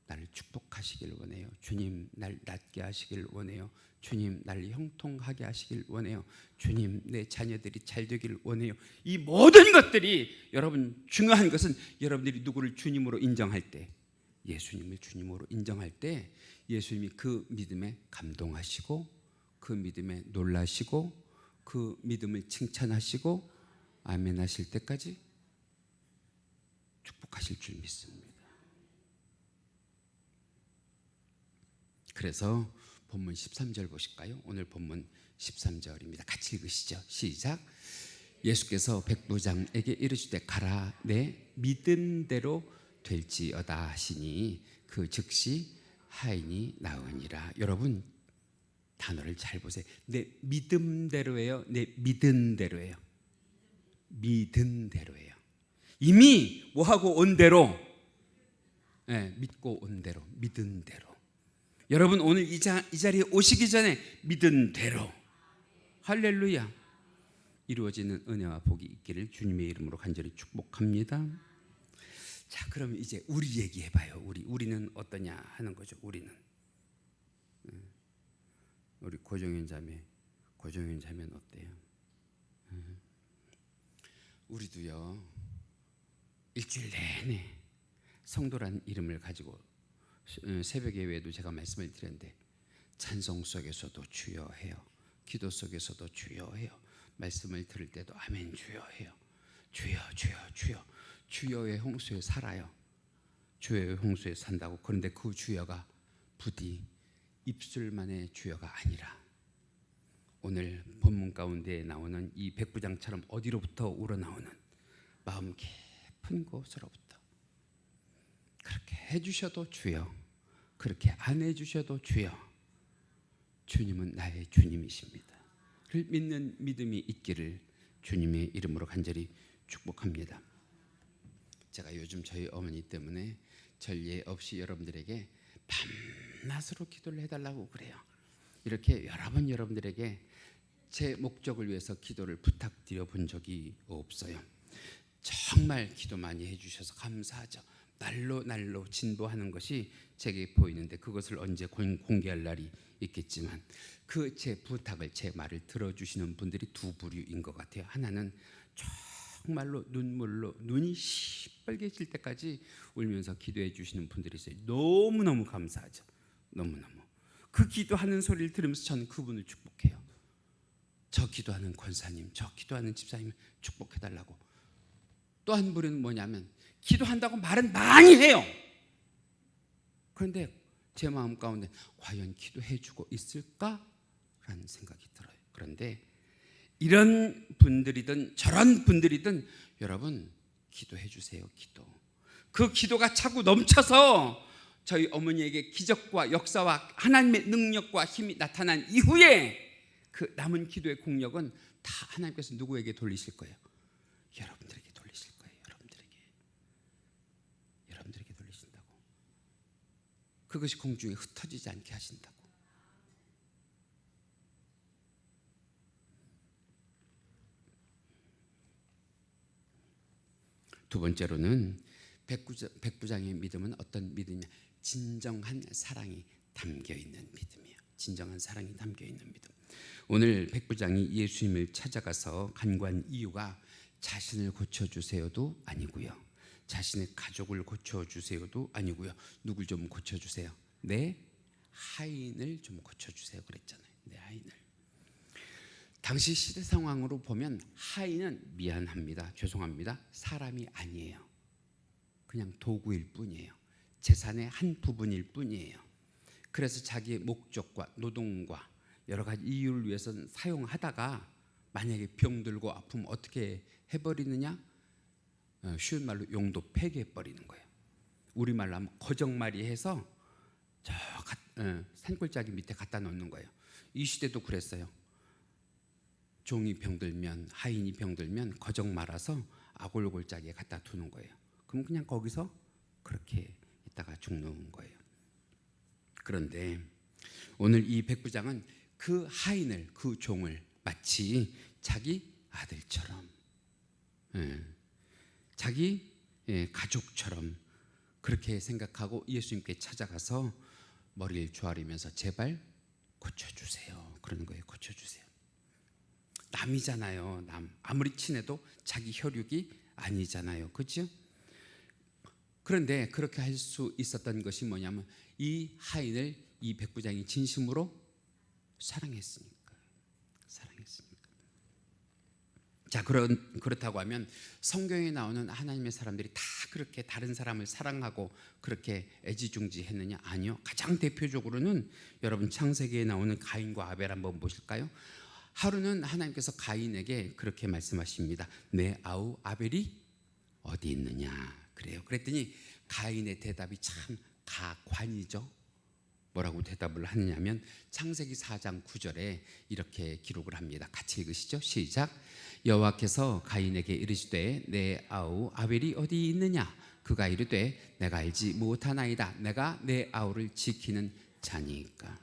나를 축복하시길 원해요. 주님 날 낫게 하시길 원해요. 주님 나를 형통하게 하시길 원해요. 주님 내 자녀들이 잘 되길 원해요. 이 모든 것들이 여러분 중요한 것은 여러분들이 누구를 주님으로 인정할 때, 예수님을 주님으로 인정할 때 예수님이 그 믿음에 감동하시고 그 믿음에 놀라시고 그 믿음을 칭찬하시고 아멘 하실 때까지 축복하실 줄 믿습니다. 그래서 본문 13절 보실까요? 오늘 본문 13절입니다. 같이 읽으시죠. 시작. 예수께서 백부장에게 이르시되 가라 내 믿은 대로 될지어다 하시니 그 즉시 하인이 나으니라. 여러분 단어를 잘 보세요. 내 믿음대로예요? 내 믿은 대로예요? 믿은 대로예요. 이미 뭐하고 온 대로? 믿고 온 대로, 믿은 대로. 여러분 오늘 이 자리에 오시기 전에 믿은 대로. 할렐루야. 이루어지는 은혜와 복이 있기를 주님의 이름으로 간절히 축복합니다. 자, 그럼 이제 우리 얘기해봐요. 우리는 어떠냐 하는 거죠. 우리는 우리 고정현 자매는 어때요? 우리도요, 일주일 내내 성도란 이름을 가지고 새벽 예배에도 제가 말씀을 드렸는데 찬송 속에서도 주여 해요. 기도 속에서도 주여 해요. 말씀을 들을 때도 아멘 주여 해요. 주여 주여 주여. 주여의 홍수에 살아요. 주여의 홍수에 산다고. 그런데 그 주여가 부디 입술만의 주여가 아니라 오늘 본문 가운데 나오는 이 백부장처럼 어디로부터 우러나오는 마음 깊은 곳으로부터 그렇게 해주셔도 주여, 그렇게 안 해주셔도 주여, 주님은 나의 주님이십니다 를 믿는 믿음이 있기를 주님의 이름으로 간절히 축복합니다. 제가 요즘 저희 어머니 때문에 전례 없이 여러분들에게 밤낮으로 기도를 해달라고 그래요. 이렇게 여러 번 여러분들에게 제 목적을 위해서 기도를 부탁드려 본 적이 없어요. 정말 기도 많이 해주셔서 감사하죠. 날로 진보하는 것이 제게 보이는데 그것을 언제 공개할 날이 있겠지만 그 제 부탁을, 제 말을 들어주시는 분들이 두 부류인 것 같아요. 하나는 정말로 눈물로 눈이 시뻘개질 때까지 울면서 기도해 주시는 분들이 있어요. 너무너무 감사하죠. 너무너무. 그 기도하는 소리를 들으면서 저는 그분을 축복해요. 저 기도하는 권사님, 저 기도하는 집사님을 축복해달라고. 또 한 부류는 뭐냐면 기도한다고 말은 많이 해요. 그런데 제 마음 가운데 과연 기도해주고 있을까라는 생각이 들어요. 그런데 이런 분들이든 저런 분들이든 여러분 기도해 주세요. 기도. 그 기도가 차고 넘쳐서 저희 어머니에게 기적과 역사와 하나님의 능력과 힘이 나타난 이후에 그 남은 기도의 공력은 다 하나님께서 누구에게 돌리실 거예요? 여러분들에게 돌리실 거예요. 여러분들에게 돌리신다고. 그것이 공중에 흩어지지 않게 하신다고. 두 번째로는 백부장의 믿음은 어떤 믿음이냐? 진정한 사랑이 담겨 있는 믿음이에요. 진정한 사랑이 담겨 있는 믿음. 오늘 백부장이 예수님을 찾아가서 간구한 이유가 자신을 고쳐주세요도 아니고요, 자신의 가족을 고쳐주세요도 아니고요, 누굴 좀 고쳐주세요? 내 하인을 좀 고쳐주세요 그랬잖아요. 내 하인을. 당시 시대 상황으로 보면 하인은 미안합니다, 죄송합니다, 사람이 아니에요. 그냥 도구일 뿐이에요. 재산의 한 부분일 뿐이에요. 그래서 자기의 목적과 노동과 여러 가지 이유를 위해서는 사용하다가 만약에 병들고 아프면 어떻게 해버리느냐? 쉬운 말로 용도 폐기해버리는 거예요. 우리말로 하면 거적말이 해서 저 산골짜기 밑에 갖다 놓는 거예요. 이 시대도 그랬어요. 종이 병들면, 하인이 병들면 거적 말아서 아골골짜기에 갖다 두는 거예요. 그럼 그냥 거기서 그렇게 있다가 죽는 거예요. 그런데 오늘 이 백부장은 그 하인을, 그 종을 마치 자기 아들처럼, 자기 가족처럼 그렇게 생각하고 예수님께 찾아가서 머리를 조아리면서 제발 고쳐주세요 그러는 거예요. 고쳐주세요. 남이잖아요. 남. 아무리 친해도 자기 혈육이 아니잖아요. 그렇죠? 그런데 그렇게 할 수 있었던 것이 뭐냐면 이 하인을 이 백부장이 진심으로 사랑했으니까. 자, 그렇다고 하면 성경에 나오는 하나님의 사람들이 다 그렇게 다른 사람을 사랑하고 그렇게 애지중지했느냐? 아니요. 가장 대표적으로는 여러분 창세기에 나오는 가인과 아벨 한번 보실까요? 하루는 하나님께서 가인에게 그렇게 말씀하십니다. 내 아우 아벨이 어디 있느냐? 그래요. 그랬더니 가인의 대답이 참 가관이죠. 뭐라고 대답을 하느냐면 창세기 4장 9절에 이렇게 기록을 합니다. 같이 읽으시죠. 시작. 여호와께서 가인에게 이르시되 내 아우 아벨이 어디 있느냐? 그가 이르되 내가 알지 못하나이다. 내가 내 아우를 지키는 자니까.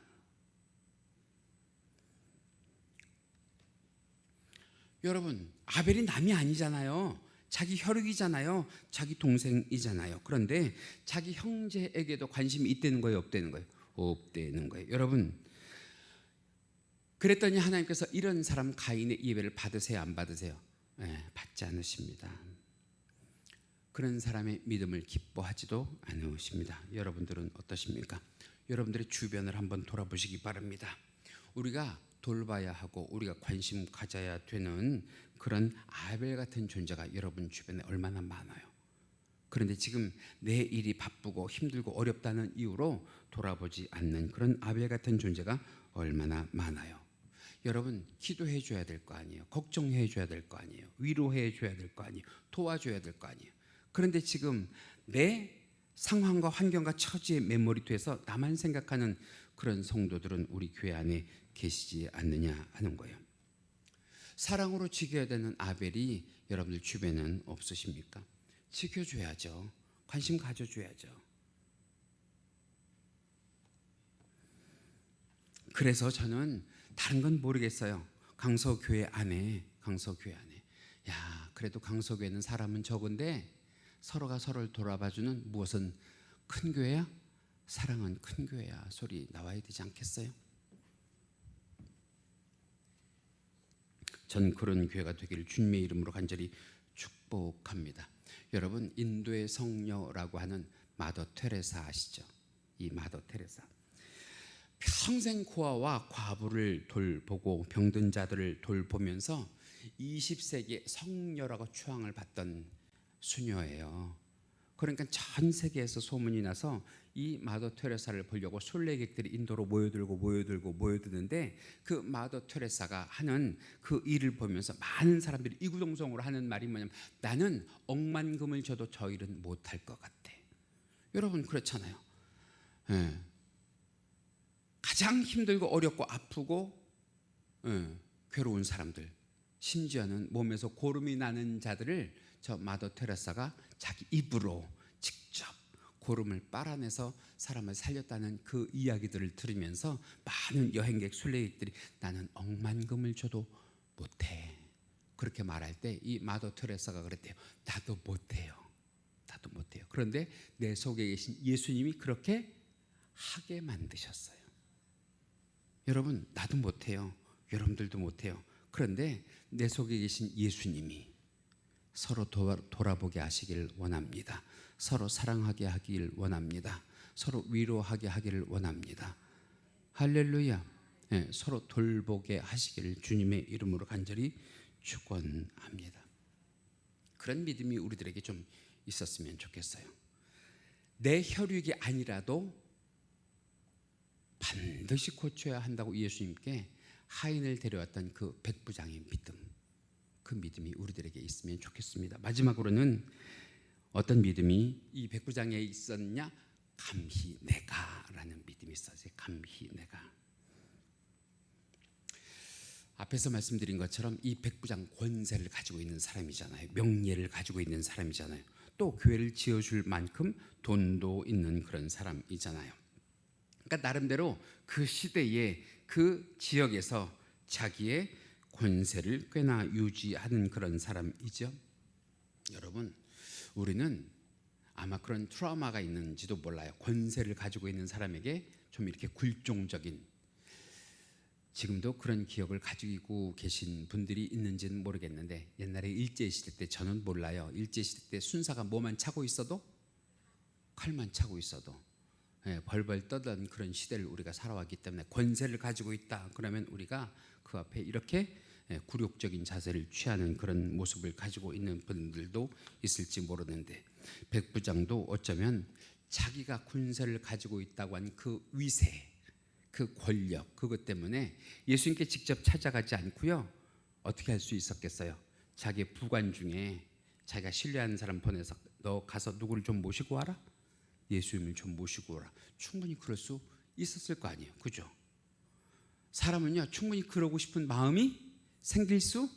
여러분, 아벨이 남이 아니잖아요. 자기 혈육이잖아요. 자기 동생이잖아요. 그런데 자기 형제에게도 관심이 있다는 거예요, 없다는 거예요? 없다는 거예요. 여러분, 그랬더니 하나님께서 이런 사람 가인의 예배를 받으세요, 안 받으세요? 네, 받지 않으십니다. 그런 사람의 믿음을 기뻐하지도 않으십니다. 여러분들은 어떠십니까? 여러분들의 주변을 한번 돌아보시기 바랍니다. 우리가 돌봐야 하고 우리가 관심 가져야 되는 그런 아벨 같은 존재가 여러분 주변에 얼마나 많아요. 그런데 지금 내 일이 바쁘고 힘들고 어렵다는 이유로 돌아보지 않는 그런 아벨 같은 존재가 얼마나 많아요. 여러분, 기도해 줘야 될 거 아니에요. 걱정해 줘야 될 거 아니에요. 위로해 줘야 될 거 아니에요. 도와줘야 될 거 아니에요. 그런데 지금 내 상황과 환경과 처지에 매몰이돼서 나만 생각하는 그런 성도들은 우리 교회 안에 계시지 않느냐 하는 거예요. 사랑으로 지켜야 되는 아벨이 여러분들 주변에는 없으십니까? 지켜줘야죠. 관심 가져줘야죠. 그래서 저는 다른 건 모르겠어요. 강서교회 안에 야, 그래도 강서교회는 사람은 적은데 서로가 서로를 돌아봐주는 무엇은 큰 교회야? 사랑은 큰 교회야 소리 나와야 되지 않겠어요? 전 그런 교회가 되기를 주님의 이름으로 간절히 축복합니다. 여러분, 인도의 성녀라고 하는 마더 테레사 아시죠? 이 마더 테레사 평생 고아와 과부를 돌보고 병든 자들을 돌보면서 20세기의 성녀라고 추앙을 받던 수녀예요. 그러니까 전 세계에서 소문이 나서 이 마더 테레사를 보려고 순례객들이 인도로 모여들는데 그 마더 테레사가 하는 그 일을 보면서 많은 사람들이 이구동성으로 하는 말이 뭐냐면 나는 억만금을 줘도 저 일은 못할 것 같아. 여러분 그렇잖아요. 네. 가장 힘들고 어렵고 아프고 괴로운 사람들, 심지어는 몸에서 고름이 나는 자들을 저 마더 테레사가 자기 입으로 직접 고름을 빨아내서 사람을 살렸다는 그 이야기들을 들으면서 많은 여행객 순례객들이 나는 억만금을 줘도 못해 그렇게 말할 때 이 마더 테레사가 그랬대요. 나도 못해요. 그런데 내 속에 계신 예수님이 그렇게 하게 만드셨어요. 여러분, 나도 못해요. 여러분들도 못해요. 그런데 내 속에 계신 예수님이 서로 돌아보게 하시길 원합니다. 서로 사랑하게 하길 원합니다. 서로 위로하게 하기를 원합니다. 할렐루야. 네, 서로 돌보게 하시기를 주님의 이름으로 간절히 축원합니다. 그런 믿음이 우리들에게 좀 있었으면 좋겠어요. 내 혈육이 아니라도 반드시 고쳐야 한다고 예수님께 하인을 데려왔던 그 백부장의 믿음, 그 믿음이 우리들에게 있으면 좋겠습니다. 마지막으로는 어떤 믿음이 이 백부장에 있었냐? 감히 내가라는 믿음이 있었어요. 감히 내가. 앞에서 말씀드린 것처럼 이 백부장 권세를 가지고 있는 사람이잖아요. 명예를 가지고 있는 사람이잖아요. 또 교회를 지어줄 만큼 돈도 있는 그런 사람이잖아요. 그러니까 나름대로 그 시대에 그 지역에서 자기의 권세를 꽤나 유지하는 그런 사람이죠. 여러분, 우리는 아마 그런 트라우마가 있는지도 몰라요. 권세를 가지고 있는 사람에게 좀 이렇게 굴종적인, 지금도 그런 기억을 가지고 계신 분들이 있는지는 모르겠는데 옛날에 일제시대 때 저는 몰라요. 일제시대 때 순사가 뭐만 차고 있어도, 칼만 차고 있어도 벌벌 떠던 그런 시대를 우리가 살아왔기 때문에 권세를 가지고 있다 그러면 우리가 그 앞에 이렇게 굴욕적인 자세를 취하는 그런 모습을 가지고 있는 분들도 있을지 모르는데, 백부장도 어쩌면 자기가 권세를 가지고 있다고 한 그 위세, 그 권력, 그것 때문에 예수님께 직접 찾아가지 않고요, 어떻게 할 수 있었겠어요? 자기 부관 중에 자기가 신뢰하는 사람 보내서 너 가서 누구를 좀 모시고 와라, 예수님을 좀 모시고 오라. 충분히 그럴 수 있었을 거 아니에요. 그죠? 사람은요, 충분히 그러고 싶은 마음이 생길 수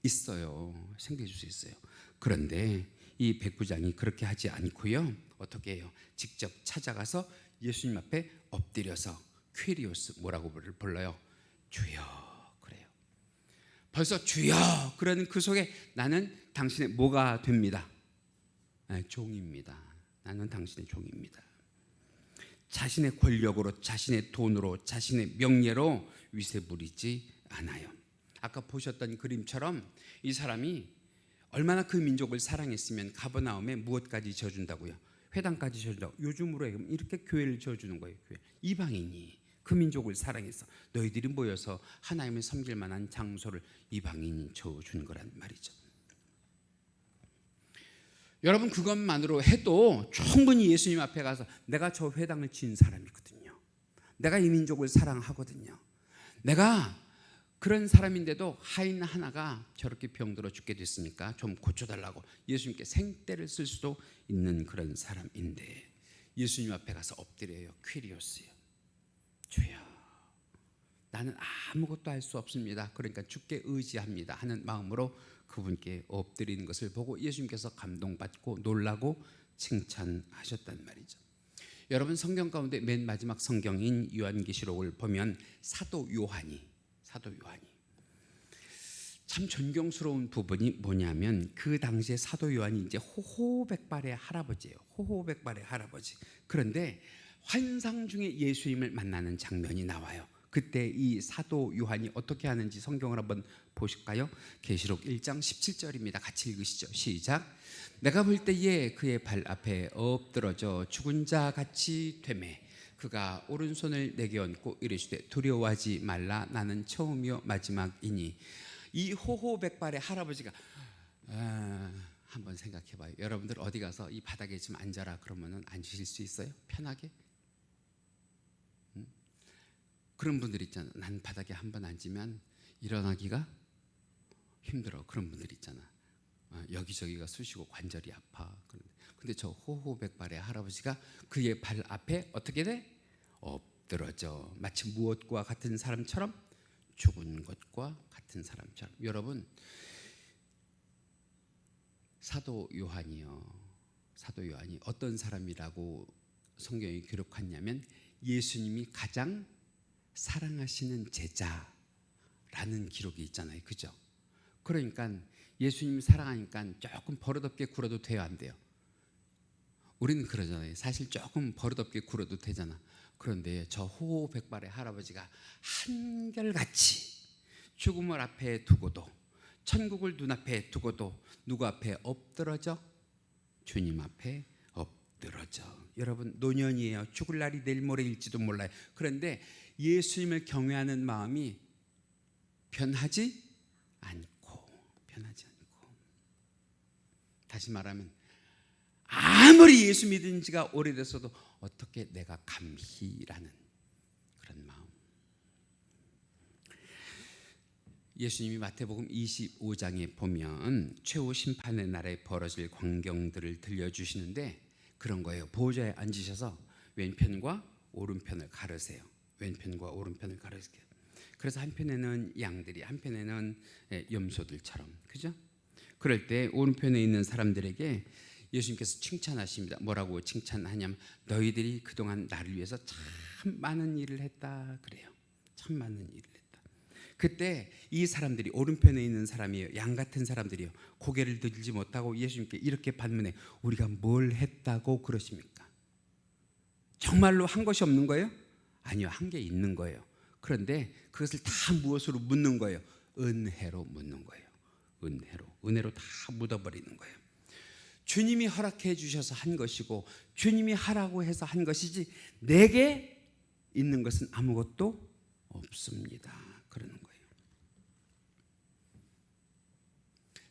있어요. 생길 수 있어요. 그런데 이 백부장이 그렇게 하지 않고요, 어떻게 해요? 직접 찾아가서 예수님 앞에 엎드려서 퀴리오스, 뭐라고 불러요? 주여, 그래요. 벌써 주여 그러는 그 속에 나는 당신의 뭐가 됩니다? 종입니다. 나는 당신의 종입니다. 자신의 권력으로, 자신의 돈으로, 자신의 명예로 위세 부리지 않아요. 아까 보셨던 그림처럼 이 사람이 얼마나 그 민족을 사랑했으면 가버나움에 무엇까지 져준다고요? 회당까지 져준다고. 요즘으로 이렇게 교회를 져주는 거예요. 교회. 이방인이 그 민족을 사랑해서 너희들이 모여서 하나님을 섬길 만한 장소를 이방인이 져준 거란 말이죠. 여러분 그것만으로 해도 충분히 예수님 앞에 가서 내가 저 회당을 지은 사람이거든요. 내가 이 민족을 사랑하거든요. 내가 그런 사람인데도 하인 하나가 저렇게 병들어 죽게 됐으니까 좀 고쳐달라고 예수님께 생떼를 쓸 수도 있는 그런 사람인데 예수님 앞에 가서 엎드려요. 퀴리오스요. 주여 나는 아무것도 할 수 없습니다. 그러니까 주께 의지합니다 하는 마음으로 그분께 엎드리는 것을 보고 예수님께서 감동받고 놀라고 칭찬하셨단 말이죠. 여러분 성경 가운데 맨 마지막 성경인 요한계시록을 보면 사도 요한이 참 존경스러운 부분이 뭐냐면 그 당시에 사도 요한이 이제 호호백발의 할아버지예요. 호호백발의 할아버지. 그런데 환상 중에 예수님을 만나는 장면이 나와요. 그때 이 사도 요한이 어떻게 하는지 성경을 한번 보실까요? 계시록 1장 17절입니다. 같이 읽으시죠. 시작. 내가 볼 때에 그의 발 앞에 엎드러져 죽은 자 같이 되매 그가 오른손을 내게 얹고 이르시되 두려워하지 말라 나는 처음이요 마지막이니. 이 호호백발의 할아버지가 한번 생각해봐요. 여러분들 어디 가서 이 바닥에 좀 앉아라 그러면 앉으실 수 있어요? 편하게? 그런 분들 있잖아. 난 바닥에 한번 앉으면 일어나기가 힘들어. 그런 분들 있잖아. 여기저기가 쑤시고 관절이 아파. 근데 저 호호백발의 할아버지가 그의 발 앞에 어떻게 돼? 엎드러져. 마치 무엇과 같은 사람처럼? 죽은 것과 같은 사람처럼. 여러분 사도 요한이 어떤 사람이라고 성경이 기록했냐면 예수님이 가장 사랑하시는 제자라는 기록이 있잖아요. 그죠? 그러니까 예수님 사랑하니까 조금 버릇없게 굴어도 돼요, 안 돼요? 우리는 그러잖아요. 사실 조금 버릇없게 굴어도 되잖아. 그런데 저 호호백발의 할아버지가 한결같이 죽음을 앞에 두고도 천국을 눈앞에 두고도 누구 앞에 엎드러져? 주님 앞에 엎드러져. 여러분 노년이에요. 죽을 날이 내일 모레일지도 몰라요. 그런데 예수님을 경외하는 마음이 변하지 않고 다시 말하면 아무리 예수 믿은 지가 오래됐어도 어떻게 내가 감히라는 그런 마음. 예수님이 마태복음 25장에 보면 최후 심판의 날에 벌어질 광경들을 들려주시는데 그런 거예요. 보호자에 앉으셔서 왼편과 오른편을 가르세요. 왼편과 오른편을 가르세요. 그래서 한편에는 양들이 한편에는 염소들처럼, 그죠? 그럴 때 오른편에 있는 사람들에게 예수님께서 칭찬하십니다. 뭐라고 칭찬하냐면 너희들이 그동안 나를 위해서 참 많은 일을 했다 그래요. 참 많은 일을 했다. 그때 이 사람들이 오른편에 있는 사람이에요. 양 같은 사람들이요. 고개를 들지 못하고 예수님께 이렇게 반문해. 우리가 뭘 했다고 그러십니까? 정말로 한 것이 없는 거예요? 아니요. 한 게 있는 거예요. 그런데 그것을 다 무엇으로 묻는 거예요? 은혜로 묻는 거예요. 은혜로 다 묻어버리는 거예요. 주님이 허락해 주셔서 한 것이고 주님이 하라고 해서 한 것이지 내게 있는 것은 아무것도 없습니다. 그러는 거예요.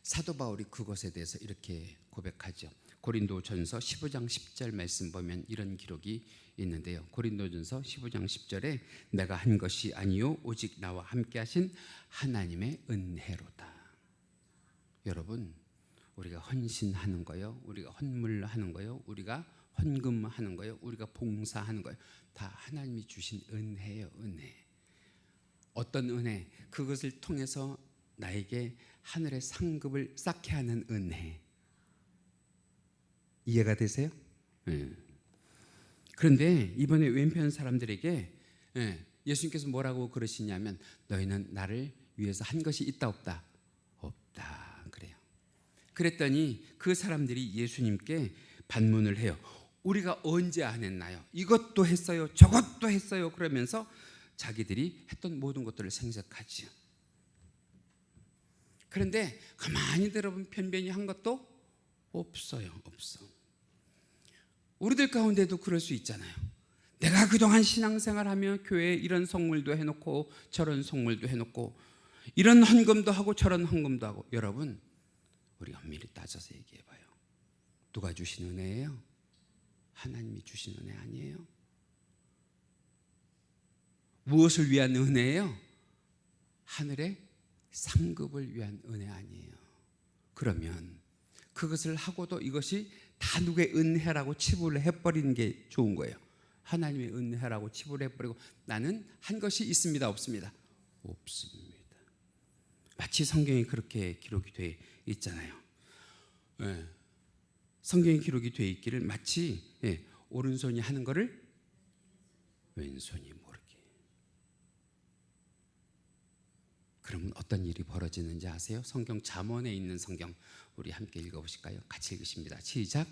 사도 바울이 그것에 대해서 이렇게 고백하죠. 고린도전서 15장 10절 말씀 보면 이런 기록이 있는데요. 고린도전서 15장 10절에 내가 한 것이 아니요 오직 나와 함께 하신 하나님의 은혜로다. 여러분 우리가 헌신하는 거요, 우리가 헌물하는 거요, 우리가 헌금하는 거요, 우리가 봉사하는 거요, 다 하나님이 주신 은혜예요. 은혜. 어떤 은혜? 그것을 통해서 나에게 하늘의 상급을 쌓게 하는 은혜. 이해가 되세요? 그런데 이번에 왼편 사람들에게 예수님께서 뭐라고 그러시냐면 너희는 나를 위해서 한 것이 있다 없다? 없다 그래요. 그랬더니 그 사람들이 예수님께 반문을 해요. 우리가 언제 안 했나요? 이것도 했어요, 저것도 했어요. 그러면서 자기들이 했던 모든 것들을 생색하지요. 그런데 가만히 들어보면 변변히 한 것도 없어요. 없어. 우리들 가운데도 그럴 수 있잖아요. 내가 그동안 신앙생활하며 교회에 이런 성물도 해놓고 저런 성물도 해놓고 이런 헌금도 하고 저런 헌금도 하고. 여러분, 우리 엄밀히 따져서 얘기해봐요. 누가 주신 은혜예요? 하나님이 주신 은혜 아니에요? 무엇을 위한 은혜예요? 하늘의 상급을 위한 은혜 아니에요? 그러면 그것을 하고도 이것이 다 누구의 은혜라고 치부를 해버리는 게 좋은 거예요. 하나님의 은혜라고 치부를 해버리고 나는 한 것이 있습니다, 없습니다? 없습니다. 마치 성경에 그렇게 기록이 되어 있잖아요. 네. 성경에 기록이 되어 있기를 마치 오른손이 하는 것을 왼손이 모르게. 그러면 어떤 일이 벌어지는지 아세요? 성경 잠언에 있는 성경 우리 함께 읽어보실까요? 같이 읽으십니다. 시작.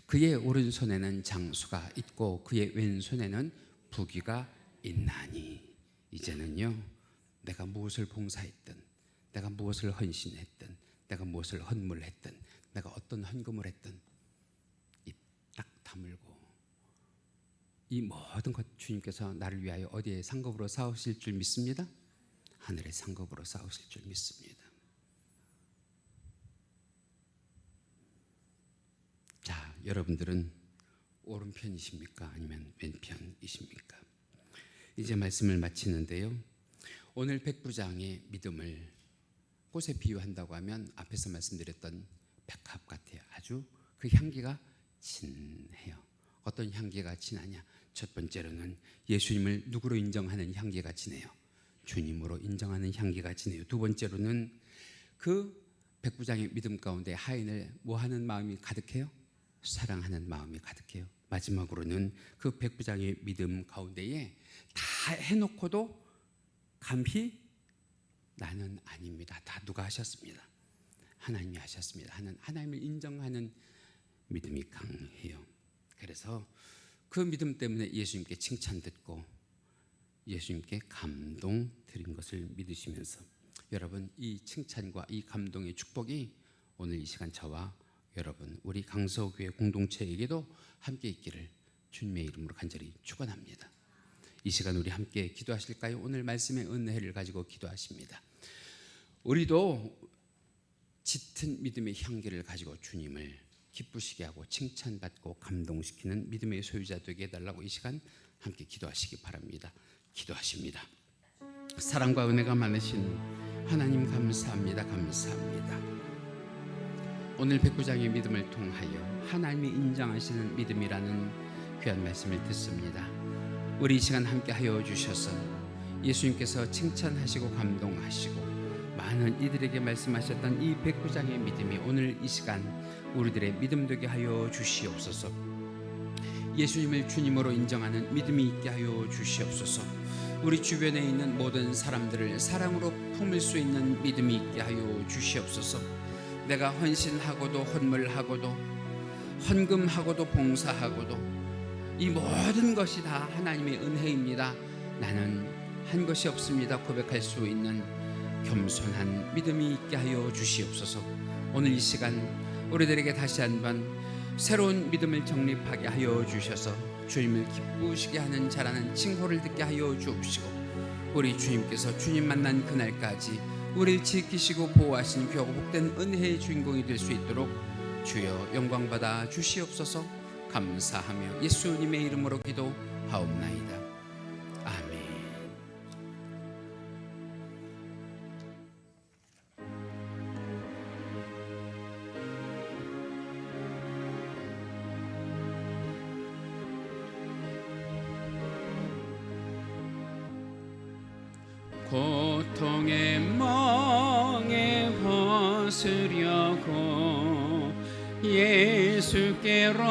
그의 오른손에는 장수가 있고 그의 왼손에는 부귀가 있나니. 이제는요, 내가 무엇을 봉사했든, 내가 무엇을 헌신했든, 내가 무엇을 헌물했든, 내가 어떤 헌금을 했든 입 딱 다물고 이 모든 것 주님께서 나를 위하여 어디에 상급으로 쌓으실 줄 믿습니다. 하늘의 상급으로 쌓으실 줄 믿습니다. 자, 여러분들은 오른편이십니까? 아니면 왼편이십니까? 이제 말씀을 마치는데요. 오늘 백부장의 믿음을 꽃에 비유한다고 하면 앞에서 말씀드렸던 백합 같아요. 아주 그 향기가 진해요. 어떤 향기가 진하냐? 첫 번째로는 예수님을 누구로 인정하는 향기가 진해요. 주님으로 인정하는 향기가 진해요. 두 번째로는 그 백부장의 믿음 가운데 하인을 뭐하는 마음이 가득해요? 사랑하는 마음이 가득해요. 마지막으로는 그 백부장의 믿음 가운데에 다 해놓고도 감히 나는 아닙니다. 다 누가 하셨습니다. 하나님이 하셨습니다. 하나님을 인정하는 믿음이 강해요. 그래서 그 믿음 때문에 예수님께 칭찬 듣고 예수님께 감동 드린 것을 믿으시면서 여러분, 이 칭찬과 이 감동의 축복이 오늘 이 시간 저와 여러분, 우리 강서교회 공동체에게도 함께 있기를 주님의 이름으로 간절히 축원합니다. 이 시간 우리 함께 기도하실까요? 오늘 말씀의 은혜를 가지고 기도하십니다. 우리도 짙은 믿음의 향기를 가지고 주님을 기쁘시게 하고 칭찬받고 감동시키는 믿음의 소유자 되게 해달라고 이 시간 함께 기도하시기 바랍니다. 기도하십니다. 사랑과 은혜가 많으신 하나님 감사합니다. 감사합니다. 오늘 백부장의 믿음을 통하여 하나님이 인정하시는 믿음이라는 귀한 말씀을 듣습니다. 우리 이 시간 함께 하여 주셔서 예수님께서 칭찬하시고 감동하시고 많은 이들에게 말씀하셨던 이 백부장의 믿음이 오늘 이 시간 우리들의 믿음 되게 하여 주시옵소서. 예수님을 주님으로 인정하는 믿음이 있게 하여 주시옵소서. 우리 주변에 있는 모든 사람들을 사랑으로 품을 수 있는 믿음이 있게 하여 주시옵소서. 내가 헌신하고도 헌물하고도 헌금하고도 봉사하고도 이 모든 것이 다 하나님의 은혜입니다. 나는 한 것이 없습니다. 고백할 수 있는 겸손한 믿음이 있게 하여 주시옵소서. 오늘 이 시간 우리들에게 다시 한번 새로운 믿음을 정립하게 하여 주셔서 주님을 기쁘시게 하는 자라는 칭호를 듣게 하여 주옵시고 우리 주님께서 주님 만난 그날까지 우리를 지키시고 보호하신 귀하고 복된 은혜의 주인공이 될 수 있도록 주여 영광받아 주시옵소서. 감사하며 예수님의 이름으로 기도하옵나이다. 아멘. 고통의 멍에 벗으려고 예수께로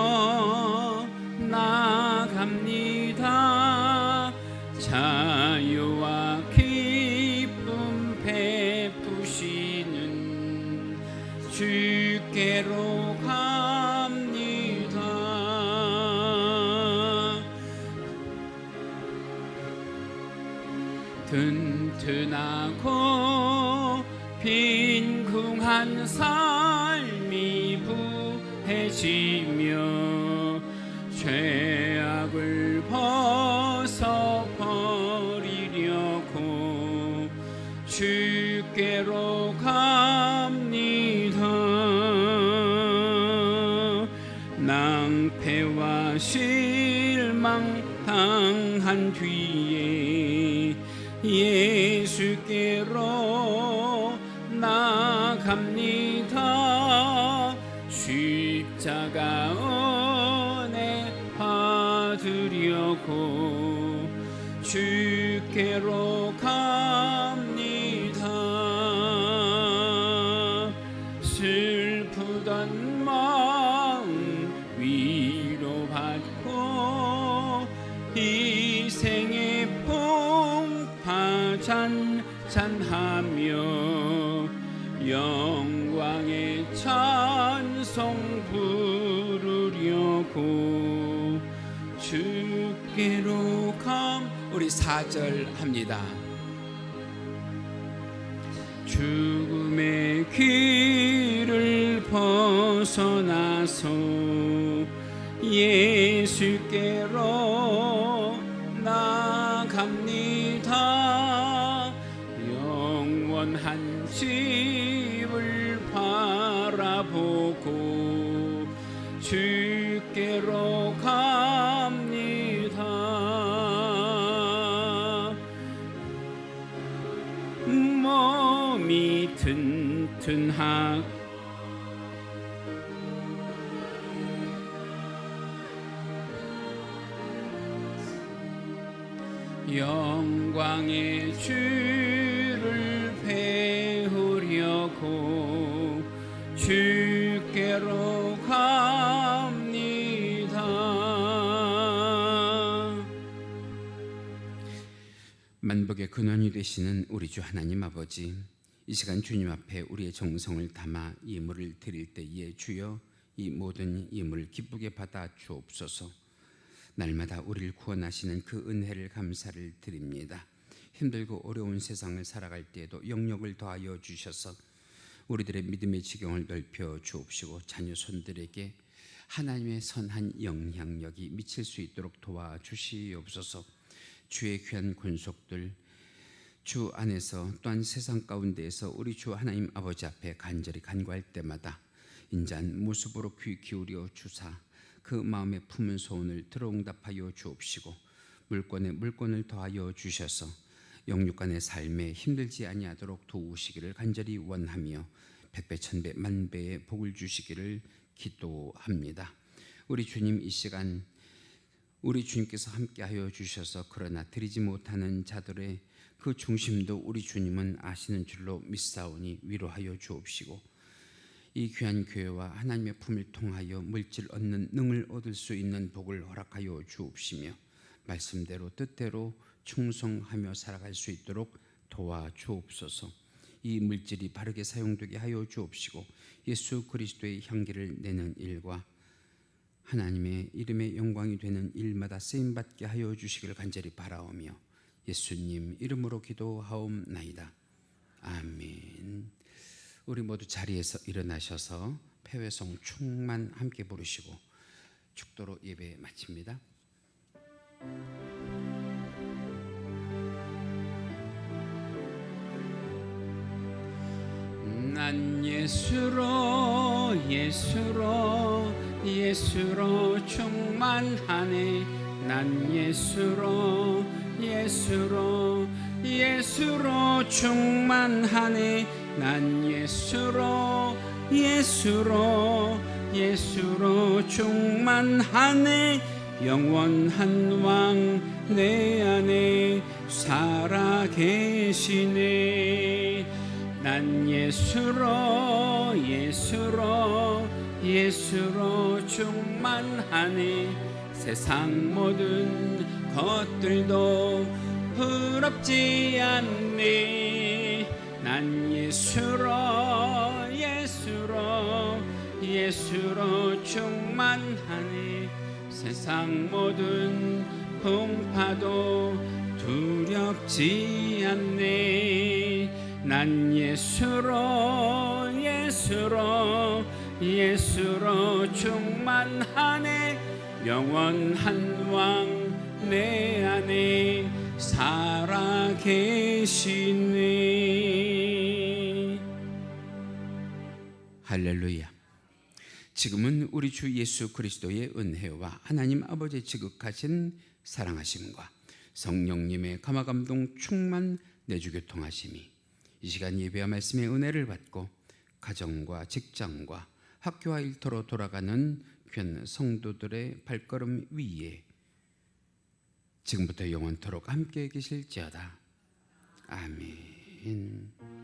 나갑니다. 자유와 기쁨 주께로 갑니다. 튼튼하고 빈궁한 삶이 부해지며 죄악을 벗어버리려고 주께로 갑니다. 낭패와 실망 당한 뒤에 예수께로 나갑니다. 십자가 은혜 받으려고 주께로 갑니다. 슬프던 마음 위로받고 희생의 풍파 잔잔하며 영광의 찬송 부르려고 주께로 우리 4절 합니다. 죽음의 길을 벗어나서 예수께로 나갑니다. 영원한 집을 바라보고 주께로 갑니다. 몸이 튼튼하고 영광의 주를 배우려고 주께로 갑니다. 만복의 근원이 되시는 우리 주 하나님 아버지, 이 시간 주님 앞에 우리의 정성을 담아 예물을 드릴 때에 주여 이 모든 예물을 기쁘게 받아 주옵소서. 날마다 우리를 구원하시는 그 은혜를 감사를 드립니다. 힘들고 어려운 세상을 살아갈 때에도 영력을 더하여 주셔서 우리들의 믿음의 지경을 넓혀 주옵시고 자녀 손들에게 하나님의 선한 영향력이 미칠 수 있도록 도와주시옵소서. 주의 귀한 권속들 주 안에서 또한 세상 가운데에서 우리 주 하나님 아버지 앞에 간절히 간구할 때마다 인자한 모습으로 귀 기울여 주사 그 마음에 품은 소원을 들어응답하여 주옵시고 물권에 물권을 더하여 주셔서 영육간의 삶에 힘들지 아니하도록 도우시기를 간절히 원하며 백배 천배 만배의 복을 주시기를 기도합니다. 우리 주님, 이 시간 우리 주님께서 함께하여 주셔서 그러나 드리지 못하는 자들의 그 중심도 우리 주님은 아시는 줄로 믿사오니 위로하여 주옵시고 이 귀한 교회와 하나님의 품을 통하여 물질 얻는 능을 얻을 수 있는 복을 허락하여 주옵시며 말씀대로 뜻대로 충성하며 살아갈 수 있도록 도와주옵소서. 이 물질이 바르게 사용되게 하여 주옵시고 예수 그리스도의 향기를 내는 일과 하나님의 이름의 영광이 되는 일마다 쓰임받게 하여 주시기를 간절히 바라오며 예수님 이름으로 기도하옵나이다. 아멘. 우리 모두 자리에서 일어나셔서 패회송 충만 함께 부르시고 축도로 예배 마칩니다. 난 예수로 예수로 예수로 충만하네. 난 예수로 예수로 예수로 충만하네. 난 예수로 예수로 예수로 충만하네. 영원한 왕 내 안에 살아계시네. 난 예수로 예수로 예수로 충만하네. 세상 모든 것들도 부럽지 않네. 난 예수로 예수 예수로 충만하니 세상 모든 풍파도 두렵지 않네. 난 예수로 충만하네. 영원한 왕 내 안에 살아 계시네. 할렐루야. 지금은 우리 주 예수 그리스도의 은혜와 하나님 아버지의 지극하신 사랑하심과 성령님의 감화감동 충만 내주 교통하심이 이 시간 예배와 말씀의 은혜를 받고 가정과 직장과 학교와 일터로 돌아가는 귀한 성도들의 발걸음 위에 지금부터 영원토록 함께 계실지어다. 아멘.